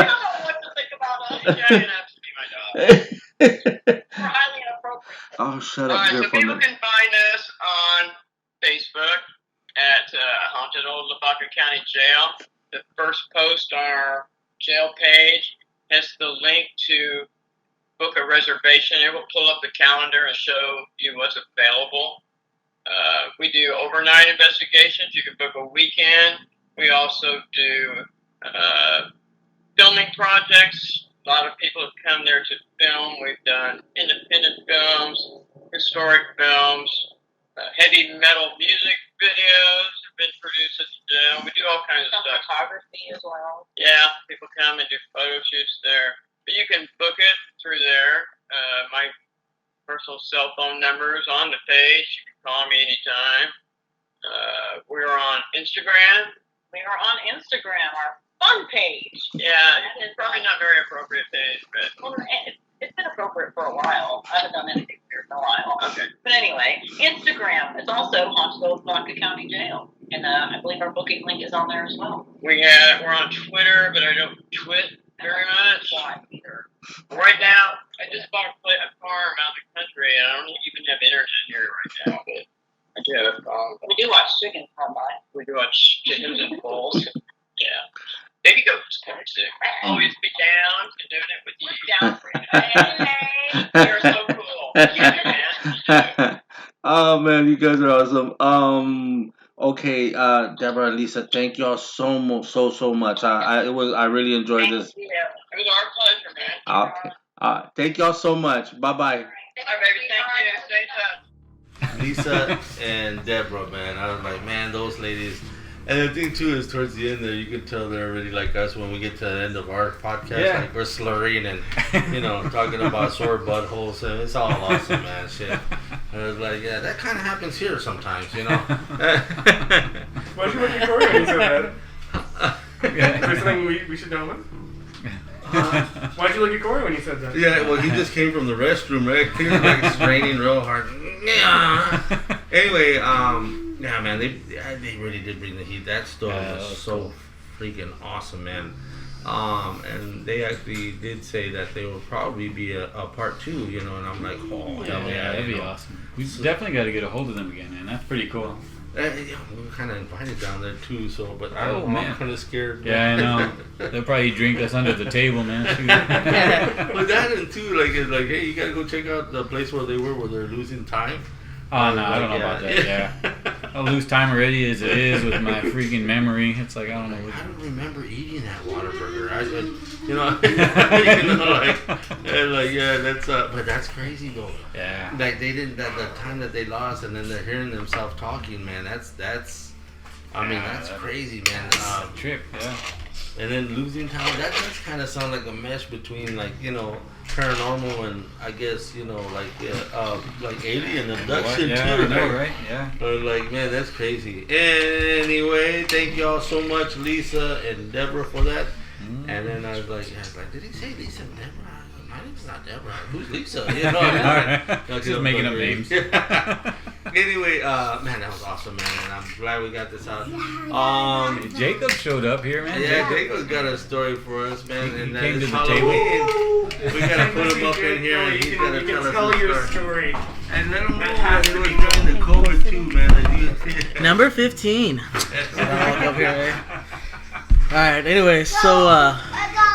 know what to think about us. You're going to have to be my daughter. We're highly inappropriate. Oh, shut All up, right, dear so people woman. can find us on Facebook at Haunted Old Lavaca County Jail. The first post on our jail page has the link to book a reservation. It will pull up the calendar and show you what's available. We do overnight investigations. You can book a weekend. We also do filming projects. A lot of people have come there to film. We've done independent films, historic films, heavy metal music videos have been produced at the jail. We do all kinds of stuff. Photography as well. Yeah, people come and do photo shoots there. But you can book it through there. My personal cell phone number is on the page. You can call me anytime. We're on Instagram. We are on Instagram, our fun page. Yeah, it's probably not very appropriate page, but it's been appropriate for a while. I haven't done anything weird in a while. Okay. But anyway, Instagram is also Haunted Old Lavaca County Jail, and I believe our booking link is on there as well. we're on Twitter, but I don't twit very much. Right now, I just bought a farm out in the country, and I don't even have internet here right now, but I do have a phone. We do watch chickens come by. We do watch chickens and bulls. Yeah. Baby goats come sick. Always be down to doing it with you. Down for you. Hey, you're so cool. Yeah, man. Oh man, you guys are awesome. Okay, Debra and Lisa, thank y'all so much. I really enjoyed this. It was our pleasure, man. Okay. Thank y'all so much. Bye bye. All right, baby. Thank you. Stay touch. Lisa and Debra, man, I was like, man, those ladies. And the thing too is towards the end there, you can tell they're already like us when we get to the end of our podcast. Yeah. Like we're slurring and talking about sore buttholes, and it's all awesome, man. Shit. And I was like, yeah, that kind of happens here sometimes, Why'd you look at Kory when you said that? There's something we should know. Why'd you look at Kory when you said that? Yeah, well, he just came from the restroom, right? He was like straining real hard. Anyway, yeah, man, they really did bring the heat. That story was so freaking awesome, man. And they actually did say that there will probably be a part 2, and I'm like, oh, yeah, that'd be awesome. We definitely got to get a hold of them again, man. That's pretty cool. Yeah, we were kind of invited down there too, but I don't know, I'm kind of scared. Yeah, I know. They'll probably drink us under the table, man. But that and too, it's like, hey, you gotta go check out the place where they're losing time. Oh no, I don't know about that. Yeah, I lose time already as it is with my freaking memory. It's like I don't know. I don't remember eating that Whataburger. That's but that's crazy though. Yeah. Like they didn't the time that they lost, and then they're hearing themselves talking. Man, that's. I mean, that's crazy, man. Trip, yeah. And then losing time, that does kind of sound like a mesh between, like, you know, paranormal and, I guess, you know, like alien abduction, yeah, too. I know, right? Yeah. Like, man, that's crazy. Anyway, thank y'all so much, Lisa and Debra, for that. And then I was like, did he say Lisa and Debra? My name's not Debra. Who's Lisa? You know, I'm just making up names. Anyway, man, that was awesome, man, and I'm glad we got this out. Jacob showed up here, man. Yeah, Jacob's got a story for us, man, He and came to the Halloween. We gotta put him up in here, and he's gotta tell us your his story. story. And let him know what he was doing the COVID too, man. Number 15. I'll up here, right? Alright, anyway, so,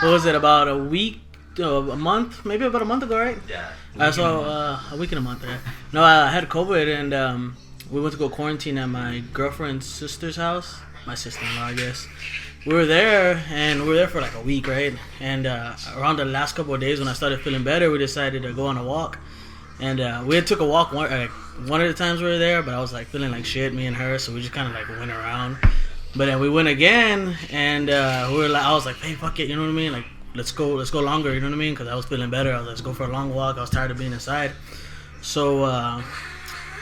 what was it, about a week, a month, maybe about a month ago, right? Yeah. A week and a month, right? No, I had COVID, and we went to go quarantine at my girlfriend's sister's house. My sister-in-law, I guess. We were there for like a week, right? And around the last couple of days when I started feeling better, we decided to go on a walk. And we had took a walk one of the times we were there, but I was like feeling like shit, me and her, so we just kind of like went around. But then we went again, and I was like, hey, fuck it, you know what I mean? Like, let's go longer, you know what I mean? Because I was feeling better. I was like, let's go for a long walk. I was tired of being inside. So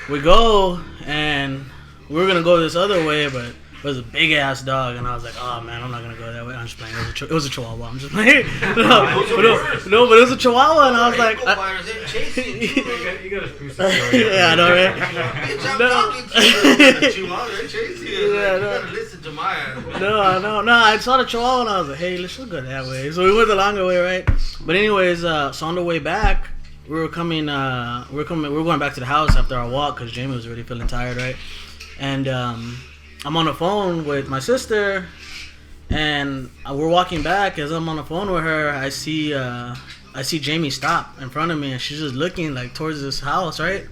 we go, and we were gonna go this other way, but it was a big ass dog, and I was like, oh man, I'm not gonna go that way. I'm just playing. It was a Chihuahua. I'm just playing. No, but it was a Chihuahua, and I was like, you gotta spruce the story. yeah, I know, right? Bitch, I'm talking to you. Chihuahua, they chase you. You gotta listen to my ass. No. I saw the Chihuahua, and I was like, hey, let's go that way. So we went the longer way, right? But anyways, so on the way back, we were going back to the house after our walk because Jamie was already feeling tired, right? And I'm on the phone with my sister, and we're walking back. As I'm on the phone with her, I see Jamie stop in front of me, and she's just looking like towards this house, right?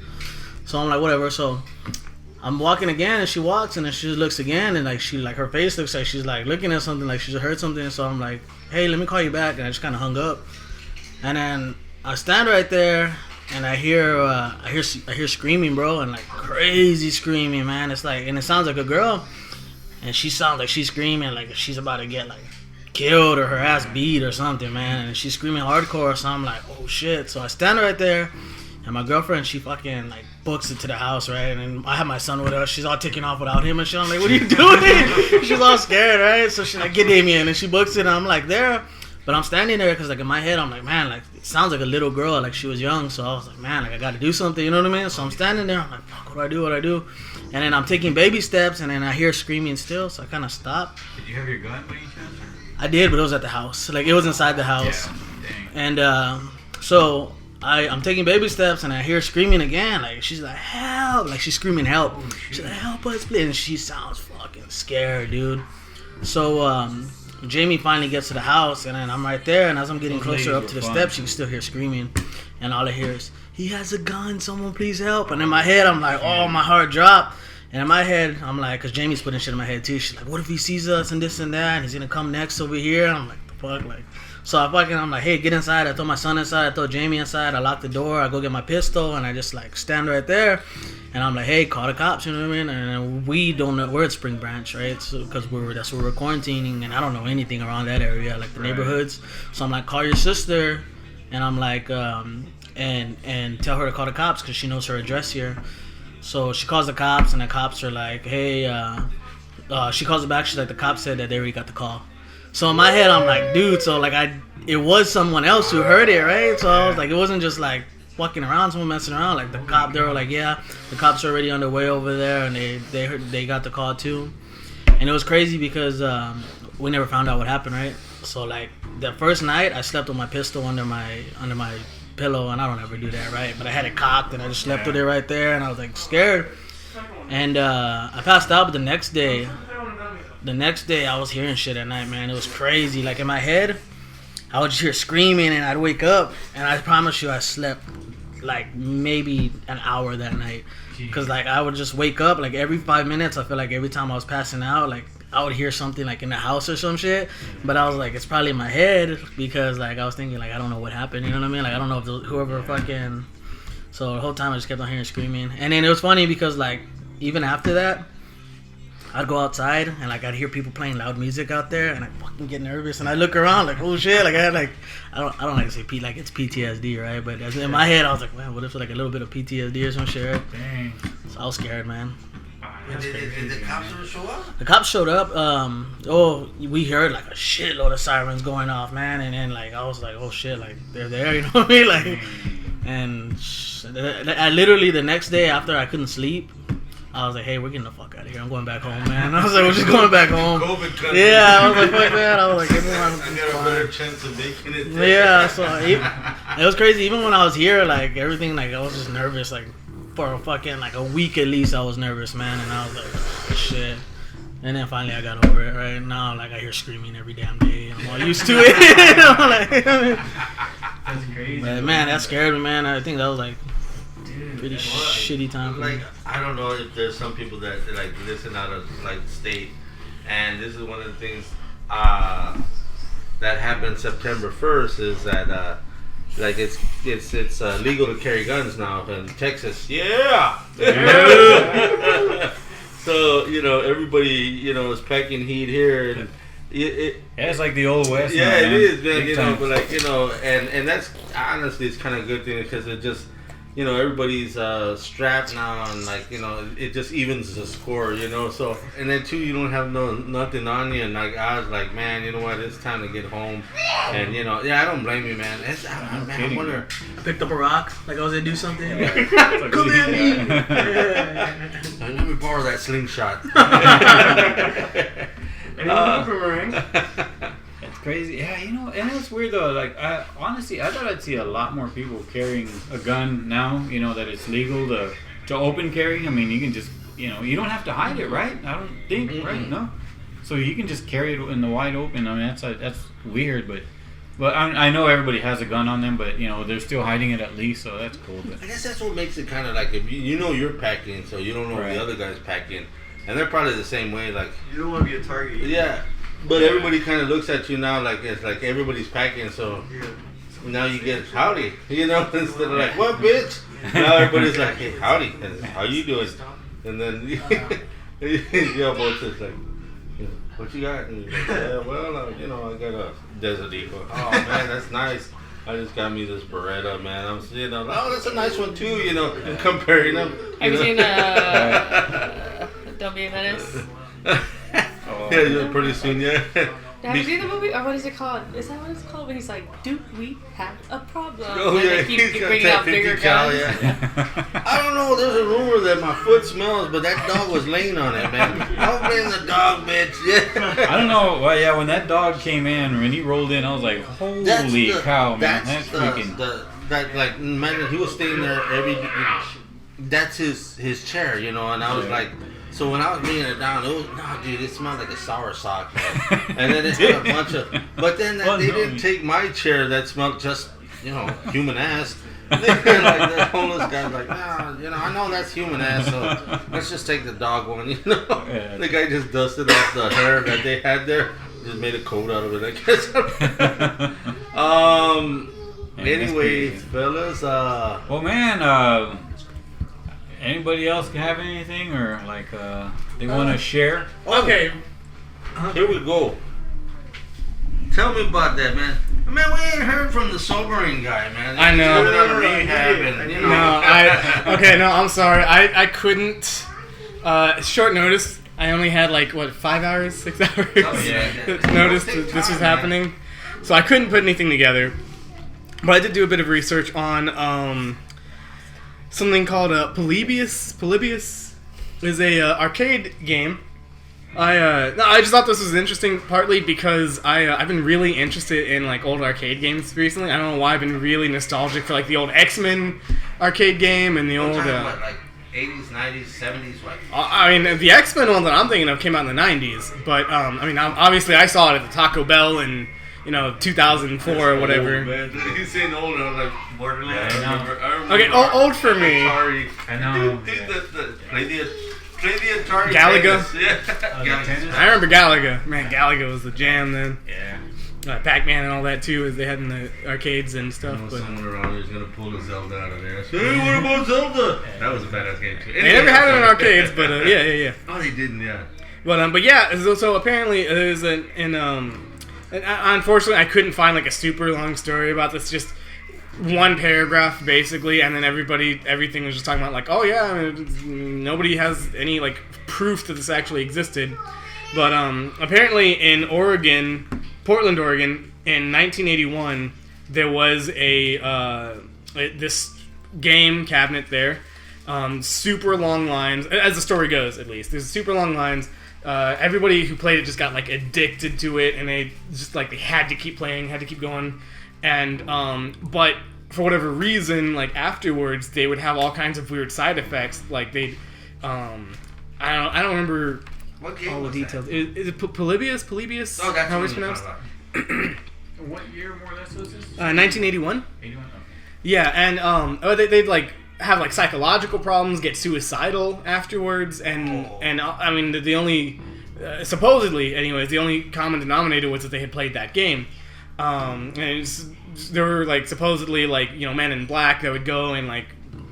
So I'm like, whatever. So I'm walking again, and she walks, and then she just looks again, and like her face looks like she's like looking at something, like she just heard something. So I'm like, hey, let me call you back, and I just kind of hung up. And then I stand right there, and I hear screaming, bro, and like crazy screaming, man. It's like, and it sounds like a girl, and she sounds like she's screaming like she's about to get like killed or her ass beat or something, man. And she's screaming hardcore, so I'm like, oh shit. So I stand right there, and my girlfriend, she fucking like books it to the house, right? And I have my son with us. She's all taking off without him and shit. I'm like, what are you doing? She's all scared, right? So she's like, get Damien, and she books it, and I'm like there. But I'm standing there because, like, in my head, I'm like, man, like, it sounds like a little girl, like she was young. So I was like, man, like, I got to do something, you know what I mean? So I'm standing there. I'm like, fuck, what do I do? And then I'm taking baby steps, and then I hear screaming still. So I kind of stop. Did you have your gun by any chance? I did, but it was at the house. Like, it was inside the house. Yeah, dang. And so I'm taking baby steps, and I hear screaming again. Like, she's like, help. Like, she's screaming help. She's like, help us, please. And she sounds fucking scared, dude. So, Jamie finally gets to the house, and then I'm right there, and as I'm getting closer up to the steps, you can still hear screaming, and all I hear is, he has a gun, someone please help. And in my head, I'm like, oh, my heart dropped. And in my head, I'm like, because Jamie's putting shit in my head too, she's like, what if he sees us and this and that, and he's gonna come next over here? And I'm like, the fuck, like, so I'm like, hey, get inside. I throw my son inside, I throw Jamie inside, I lock the door, I go get my pistol, and I just like stand right there. And I'm like, hey, call the cops, you know what I mean? And we don't know, we're at Spring Branch, right? So, because that's where we're quarantining, and I don't know anything around that area, like the neighborhoods. So I'm like, call your sister, and I'm like, and tell her to call the cops because she knows her address here. So she calls the cops, and the cops are like, hey, she calls it back. She's like, the cops said that they already got the call. So in my head, I'm like, dude, so like it was someone else who heard it, right? So I was like, it wasn't just like fucking around, someone messing around. Like they were like, yeah, the cops are already on their way over there, and they got the call too. And it was crazy because we never found out what happened, right? So like the first night, I slept with my pistol under my pillow, and I don't ever do that, right? But I had it cocked, and I just slept with it right there, and I was like scared. And I passed out, but the next day I was hearing shit at night, man. It was crazy. Like in my head, I would just hear screaming, and I'd wake up, and I promise you I slept like maybe an hour that night. Because like I would just wake up like every 5 minutes. I feel like every time I was passing out, like I would hear something like in the house or some shit. But I was like, it's probably in my head, because like I was thinking like, I don't know what happened, you know what I mean? Like I don't know if whoever fucking... So the whole time I just kept on hearing screaming. And then it was funny because like even after that, I'd go outside and like I'd hear people playing loud music out there, and I fucking get nervous, and I look around like, oh shit, like I had like I don't like to say like it's PTSD, right? But in my head I was like, man, what if it's like a little bit of PTSD or some shit? Right? Dang. So I was scared, man. Did the cops ever show up? The cops showed up. We heard like a shitload of sirens going off, man, and then like I was like, oh shit, like they're there, you know what I mean? Like, and I literally the next day after I couldn't sleep, I was like, hey, we're getting the fuck out of here. I'm going back home, man. I was like, we're just going back home. Yeah, I was like, fuck that. I was like, everyone. I got a better chance of making it. Yeah, so it was crazy. Even when I was here, like everything, like I was just nervous, like. For a fucking like a week at least, I was nervous, man, and I was like, oh, shit. And then finally, I got over it. Right now, like I hear screaming every damn day. I'm all used to it. That's crazy. But, man, that scared me, man. I think that was like pretty shitty time. For like me. I don't know if there's some people that like listen out of like state, and this is one of the things that happened September 1st is that. Like it's legal to carry guns now in Texas. Yeah. So everybody is packing heat here, and it's like the old west. Yeah, now, it is, man. Big time. But like and that's honestly it's kind of a good thing because it just everybody's strapped now, and like it just evens the score. So and then too you don't have nothing on you, and like I was like, man, you know what? It's time to get home, and I don't blame you, man. I wonder. I picked up a rock, like I was gonna do something. Come at me. Let me borrow that slingshot. It's crazy. Yeah, and it's weird though. Like, I thought I'd see a lot more people carrying a gun now. That it's legal to open carry. I mean, you can just, you don't have to hide it, right? I don't think, right? No. So you can just carry it in the wide open. I mean, that's weird, but I know everybody has a gun on them, but they're still hiding it at least, so that's cool. But I guess that's what makes it kind of like if you're packing, so you don't know what the other guy's packing, and they're probably the same way. Like you don't want to be a target. Yeah. But everybody kind of looks at you now like it's like everybody's packing, so now you get howdy, instead of like what bitch. Now everybody's like, hey, howdy, how you doing? And then both just like, what you got? And you're like, yeah, well, I got a Desert Eagle. Oh man, that's nice. I just got me this Beretta, man. I'm oh, that's a nice one too. Comparing them. Have you seen Don't Be a Menace? Yeah, pretty soon, yeah. Have you seen the movie? Or what is it called? Is that what it's called? When he's like, "Do we have a problem?" Oh, and they keep bringing out bigger guns. Yeah. I don't know. There's a rumor that my foot smells, but that dog was laying on it, man. Don't blame the dog, bitch. Yeah. I don't know. Well, yeah, when that dog came in, when he rolled in, I was like, holy cow, man. That's freaking... Man, he was staying there that's his chair, and I was like... So when I was bringing it down, dude, it smelled like a sour sock, man. And then it had a bunch of... But then they didn't take my chair that smelled just, human ass. Like the homeless guy's like, I know that's human ass, so let's just take the dog one, The guy just dusted off the hair that they had there. Just made a coat out of it, I guess. Anyway, fellas, well, man, anybody else have anything or like they want to share? Okay, here we go. Tell me about that, man. Man, we ain't heard from the sobering guy, man. I know. I'm sorry. I couldn't. Short notice. I only had 5 hours, 6 hours notice that this was happening, so I couldn't put anything together. But I did do a bit of research on something called Polybius. Polybius is a arcade game. I just thought this was interesting, partly because I've been really interested in old arcade games recently. I don't know why. I've been really nostalgic for the old X-Men arcade game and the old 80s, 90s, 70s, what? I mean, the X-Men one that I'm thinking of came out in the 90s, but obviously I saw it at the Taco Bell in 2004 or whatever. Man. He's saying old, I'm like Borderlands. I remember. Okay, old for me. Sorry. I know. Play the Atari. Galaga. Yeah. I remember Galaga. Man, Galaga was the jam then. Yeah. Pac-Man and all that too, as they had in the arcades and stuff. Someone around there is gonna pull a Zelda out of there. Hey, what about Zelda? That was a badass game too. They never had it in arcades, but yeah. Oh, they didn't, yeah. But yeah, so apparently there's unfortunately I couldn't find like a super long story about this. Just one paragraph basically, and then everything was just talking about like, oh yeah, I mean, nobody has any like proof that this actually existed. But apparently in Oregon, Portland, Oregon, in 1981, there was this game cabinet there. Super long lines, as the story goes at least. There's super long lines. Everybody who played it just got like addicted to it, and they just like they had to keep playing, had to keep going. And but for whatever reason, like afterwards, they would have all kinds of weird side effects. Like they'd, I don't remember all the details. Is it Polybius? Oh, that's how it's pronounced. What year more or less was this? 1981. 81. Okay. Yeah, and they'd like have like psychological problems, get suicidal afterwards, and I mean the only supposedly anyways the only common denominator was that they had played that game. And there were like supposedly like men in black that would go and like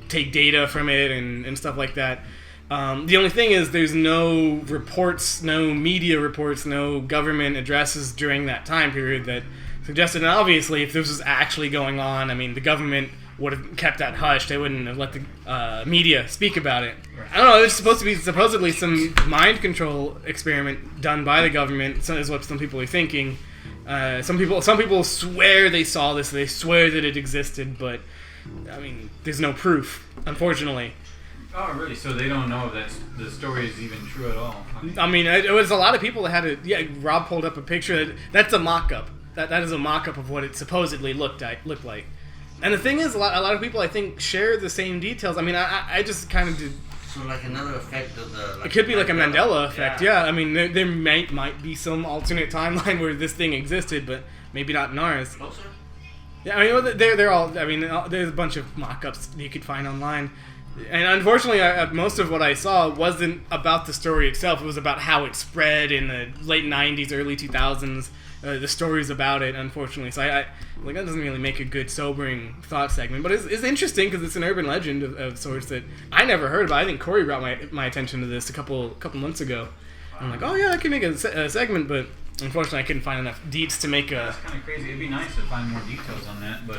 take data from it and stuff like that. The only thing is there's no reports, no media reports, no government addresses during that time period that suggested. And obviously if this was actually going on, I mean the government would have kept that hush. They wouldn't have let the media speak about it. Right. I don't know. It's supposed to be supposedly some mind control experiment done by the government. Is what some people are thinking. Some people swear they saw this. They swear that it existed, but I mean, there's no proof, unfortunately. Oh, really? So they don't know if the story is even true at all? I mean, it was a lot of people that had it. Yeah, Rob pulled up a picture. That's a mock-up. That is a mock-up of what it supposedly looked like. And the thing is, a lot of people, I think, share the same details. I mean, I just kind of did... So, like, another effect of the... Like, it could be like a Mandela effect, yeah. I mean, there might be some alternate timeline where this thing existed, but maybe not in ours. Closer? Yeah, I mean, they're all... I mean, there's a bunch of mock-ups you could find online. And unfortunately, most of what I saw wasn't about the story itself. It was about how it spread in the late 90s, early 2000s. The stories about it, unfortunately. So I like that doesn't really make a good sobering thought segment, but it's interesting because it's an urban legend of sorts that I never heard about. I think Kory brought my attention to this a couple months ago. I'm like, oh yeah, I can make a segment, but unfortunately I couldn't find enough deets to make a. It's kind of crazy. It'd be nice to find more details on that, but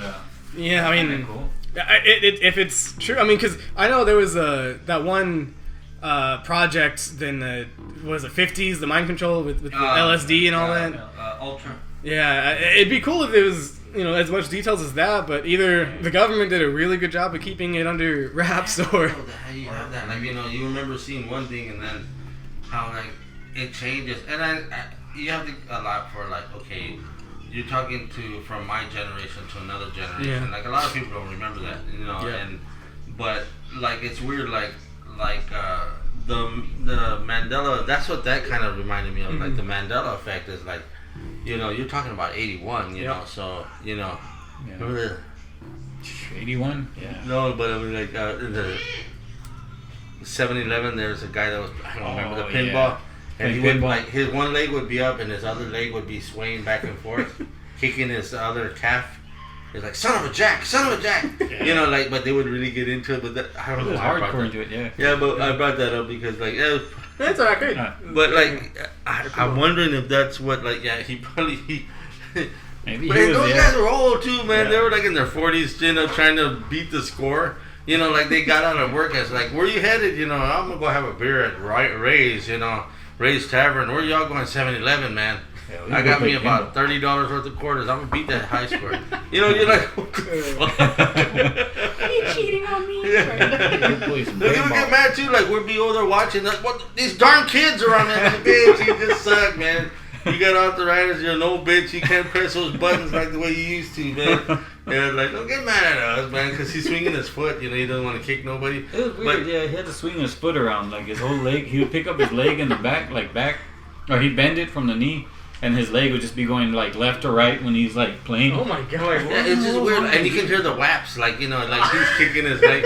yeah, I mean, cool. If it's true, I mean, because I know there was that one project in the 50s, the mind control with the LSD and all that. Ultra. Yeah, it'd be cool if there was as much details as that, but either the government did a really good job of keeping it under wraps, or how you have that, like you remember seeing one thing and then how like it changes, and you have to allow for like okay, you're talking from my generation to another generation. Yeah. Like a lot of people don't remember that, Yeah. but like it's weird, like the Mandela. That's what that kind of reminded me of. Mm-hmm. Like the Mandela effect is like, you're talking about 81. So Yeah. remember 81? Yeah. No, but I mean like in the 7-Eleven, there's a guy that was I don't remember the pinball. Yeah. And he would like his one leg would be up and his other leg would be swaying back and forth, kicking his other calf. He's like, son of a jack. Yeah. But they would really get into it. But I don't know why I brought hardcore that. into it, yeah. Yeah, but I brought that up because that's all right. But I'm wondering if that's what he probably Maybe but those guys were old too, man. Yeah. They were like in their 40s, trying to beat the score. They got out of work. It's like, where you headed? I'm gonna go have a beer at Ray's Tavern. Where y'all going? 7-Eleven, man. I got me about $30 worth of quarters. I'm gonna beat that high score. You're like, what the fuck? Are you cheating on me? They would get mad too. Like we'd be over there watching. Like, what? These darn kids are on that bitch. You just suck, man. You got arthritis. You're no bitch. You can't press those buttons like the way you used to, man. Yeah, like don't get mad at us, man, because he's swinging his foot. He doesn't want to kick nobody. It was weird. He had to swing his foot around, like his whole leg. He would pick up his leg in the back, or he'd bend it from the knee. And his leg would just be going like left or right when he's like playing. Oh my god! Yeah, it's just weird, and you can hear the whaps, like he's kicking his leg.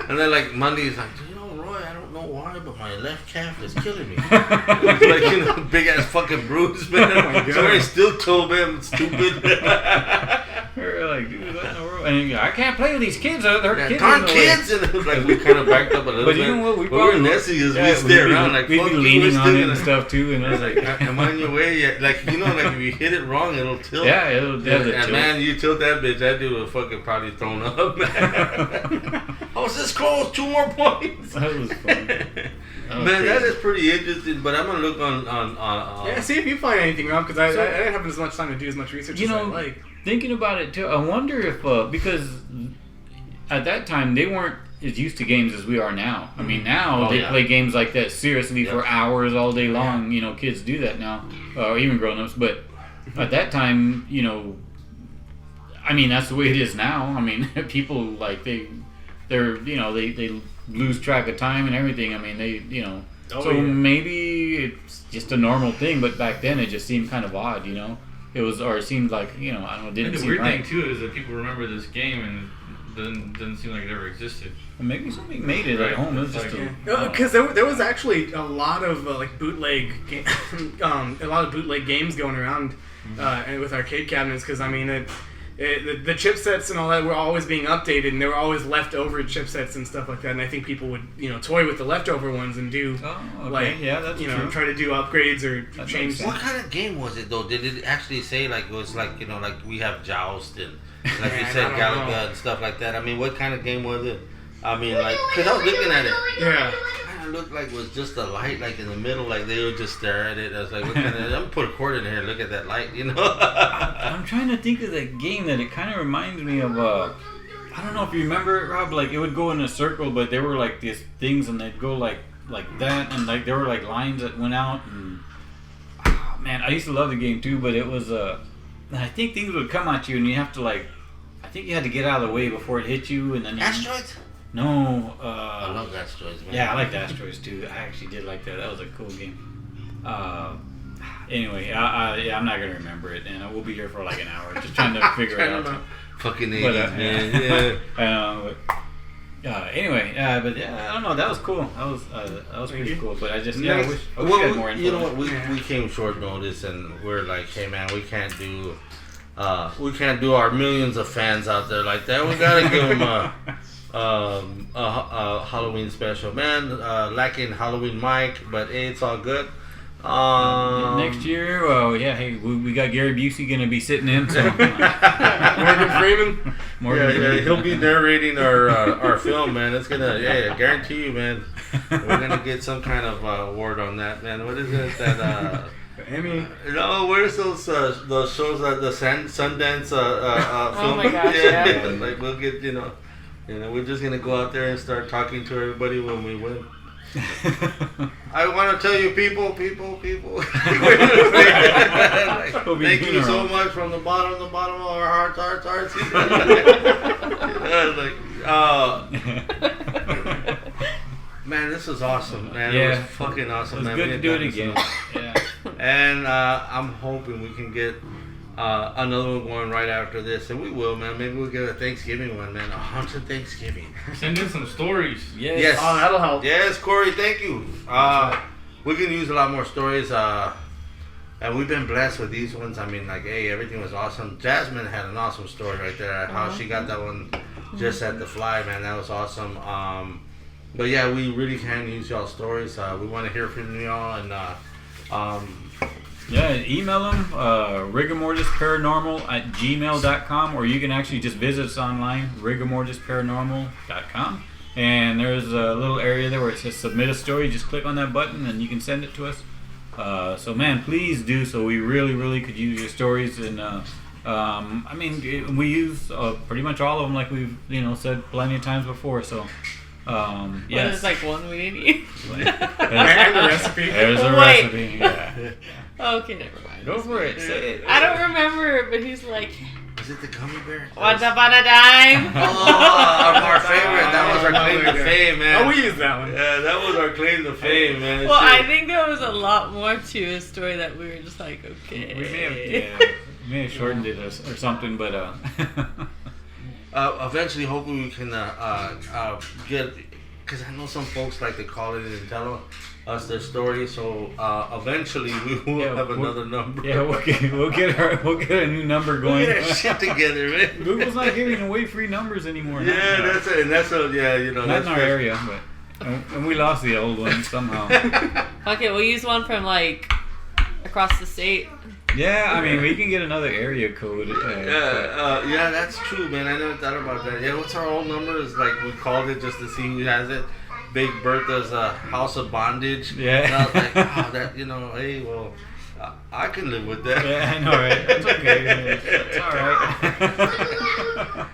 And then like Monday is like, Roy, I don't know why, but my left calf is killing me. It's like big ass fucking bruise, man. Oh my god! Sorry, still toe, man. Stupid. We're like, dude, what in the world? And I can't play with these kids. They're kids. Darn kids! And it was like we kind of backed up a little But bit. you know what? We were Nessie as we stay around like we'd fuck be you, leaning we're on still it gonna- and stuff too. And I was like, am I on your way yet? Like, you know, like if you hit it wrong, it'll tilt. Yeah, it'll And tilt. man, you tilt that bitch, that dude would fucking probably thrown up, man. I was this close, 2 more points. That was fun. Man, that is pretty interesting, but I'm gonna look on Yeah, see if you find anything wrong, because I didn't have as much time to do as much research You as know, I like. thinking about it too, I wonder if because at that time they weren't as used to games as we are now. I mean, now they play games like that seriously for hours all day long. You know, kids do that now, or even grown-ups. But at that time, you know, I mean, that's the way it is now. I mean, people like they're you know they lose track of time and everything. I mean, they you know. Maybe it's just a normal thing, but back then it just seemed kind of odd, you know. It was, or it seemed like, you know, I don't know, didn't And the seem weird right. thing too is that people remember this game and it doesn't seem like it ever existed. Well, maybe somebody made it at home. It was just Because there was actually a lot of like bootleg, a lot of bootleg games going around and with arcade cabinets. Because I mean, the chipsets and all that were always being updated, and there were always leftover chipsets and stuff like that. And I think people would toy with the leftover ones and do like that's true. try to do upgrades or change. What kind of game was it though? Did it actually say like it was like like we have Joust and like you said Galaga and stuff like that? I mean, what kind of game was it? I mean, like, because I was looking at it. Yeah. Kind of looked like it was just a light, like in the middle, like they would just stare at it. I was like, what kind of, I'm gonna put a cord in here and look at that light, you know? I'm trying to think of that game that it kind of reminds me of. I don't know if you remember it, Rob. Like it would go in a circle, but there were like these things, and they'd go like that, and like there were like lines that went out. And man, I used to love the game too, but it was I think things would come at you, and you have to like, I think you had to get out of the way before it hit you, and then Asteroids? No. I love Asteroids, man. Yeah, I liked Asteroids too. I actually did like that. That was a cool game. Anyway, I'm not gonna remember it, and we'll be here for like an hour just trying to figure it out. Fucking 80s, man. Yeah. Anyway, but yeah, I don't know. That was cool. That was pretty cool. But I just I wish we had more info. You know what? We came short notice, and we're like, hey man, we can't do our millions of fans out there like that. We gotta give them a Halloween special, man. Lacking Halloween mic, but hey, it's all good. Next year, well, yeah, hey, we got Gary Busey gonna be sitting in. So. Morgan Freeman. Yeah, he'll be narrating our film, man. It's gonna, I guarantee you, man. We're gonna get some kind of award on that, man. What is it that? Emmy. No, where's those shows that the Sundance film? Oh my gosh, yeah. Like we'll get, we're just gonna go out there and start talking to everybody when we win. I want to tell you, people. Thank you so much from the bottom of our hearts. Man, this is awesome, man. Yeah. It was fucking awesome, It was man. good We to had do it gotten again. some- Yeah. And I'm hoping we can get another one going right after this, and we will, man. Maybe we'll get a Thanksgiving one, man. A haunted Thanksgiving. Send in some stories. Yes. Oh, that'll help. Yes, Kory, thank you. We can use a lot more stories, and we've been blessed with these ones. I mean, like, hey, everything was awesome. Jasmine had an awesome story right there. How she got that one just at the fly, man. That was awesome. But yeah, we really can use y'all's stories. We want to hear from y'all, and email them rigormortisparanormal@gmail.com, or you can actually just visit us online, rigormortisparanormal.com, and there's a little area there where it says submit a story. Just click on that button and you can send it to us. So man, please do so. We really could use your stories, and I mean, we use pretty much all of them, like we've said plenty of times before. So yes. There's like one we didn't eat. And the recipe. There's a Wait. recipe. Yeah. Okay, never mind. Go for it. Say it. I don't remember, but he's like, is it the gummy bear? once upon a time. Our favorite. That was our claim to fame, man. Oh, we used that one. Yeah, that was our claim to fame, man. Well, I think there was a lot more to his story that we were just like, okay. We may have shortened it or something, but eventually, hopefully, we can get because I know some folks like to call in and tell us their story. So eventually we will have another number. Yeah, we'll get a new number going. We'll get our shit together, man. Google's not giving away free numbers anymore. Yeah, that's it. And that's not in our area, but and we lost the old one somehow. Okay, we'll use one from like across the state. Yeah, I mean, we can get another area code. Yeah, that's true, man. I never thought about that. Yeah, what's our old number? It's like we called it just to see who has it. Big Bertha's House of Bondage. Yeah. And I was like, oh, that, hey, well, I can live with that. Yeah, I know, right? That's okay. It's all right.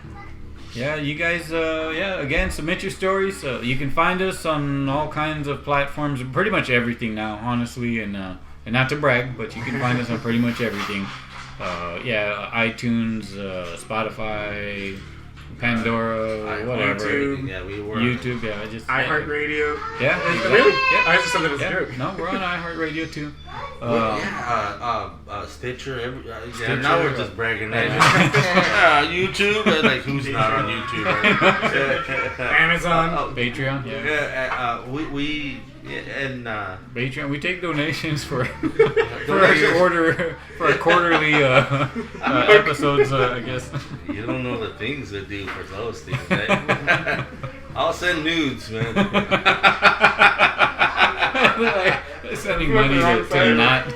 Yeah, you guys, again, submit your stories. You can find us on all kinds of platforms, pretty much everything now, honestly, and not to brag, but you can find us on pretty much everything. iTunes, Spotify, Pandora, whatever. YouTube, just iHeartRadio. Yeah, really? Yeah. I just thought that was a joke. No, we're on iHeartRadio too. Stitcher. Stitcher, now we're just bragging. YouTube, like who's not on YouTube? Right? Amazon, Patreon. Patreon. We take donations for our quarterly episodes. I guess. You don't know the things they do for those things. Right? I'll send nudes, man. Sending money to not.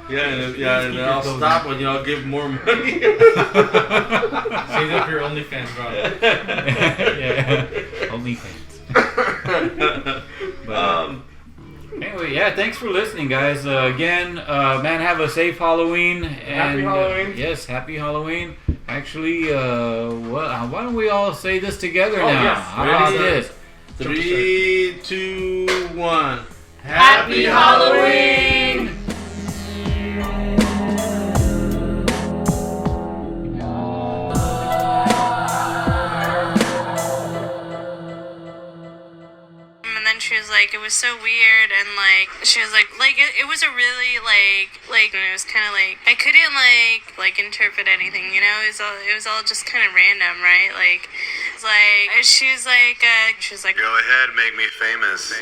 And I'll stop when y'all give more money. Save up your OnlyFans, bro. Yeah, OnlyFans. Anyway, thanks for listening, guys. Again, man, have a safe Halloween. Happy Halloween. Yes, happy Halloween. Actually, why don't we all say this together now? Yes. How about this? 3, 2, 1. Happy Halloween! And then she was like, it was so weird, and like she was like it was a really like and it was kind of like I couldn't like interpret anything, you know. It was all just kind of random, right? Like it's like she was like go ahead, make me famous.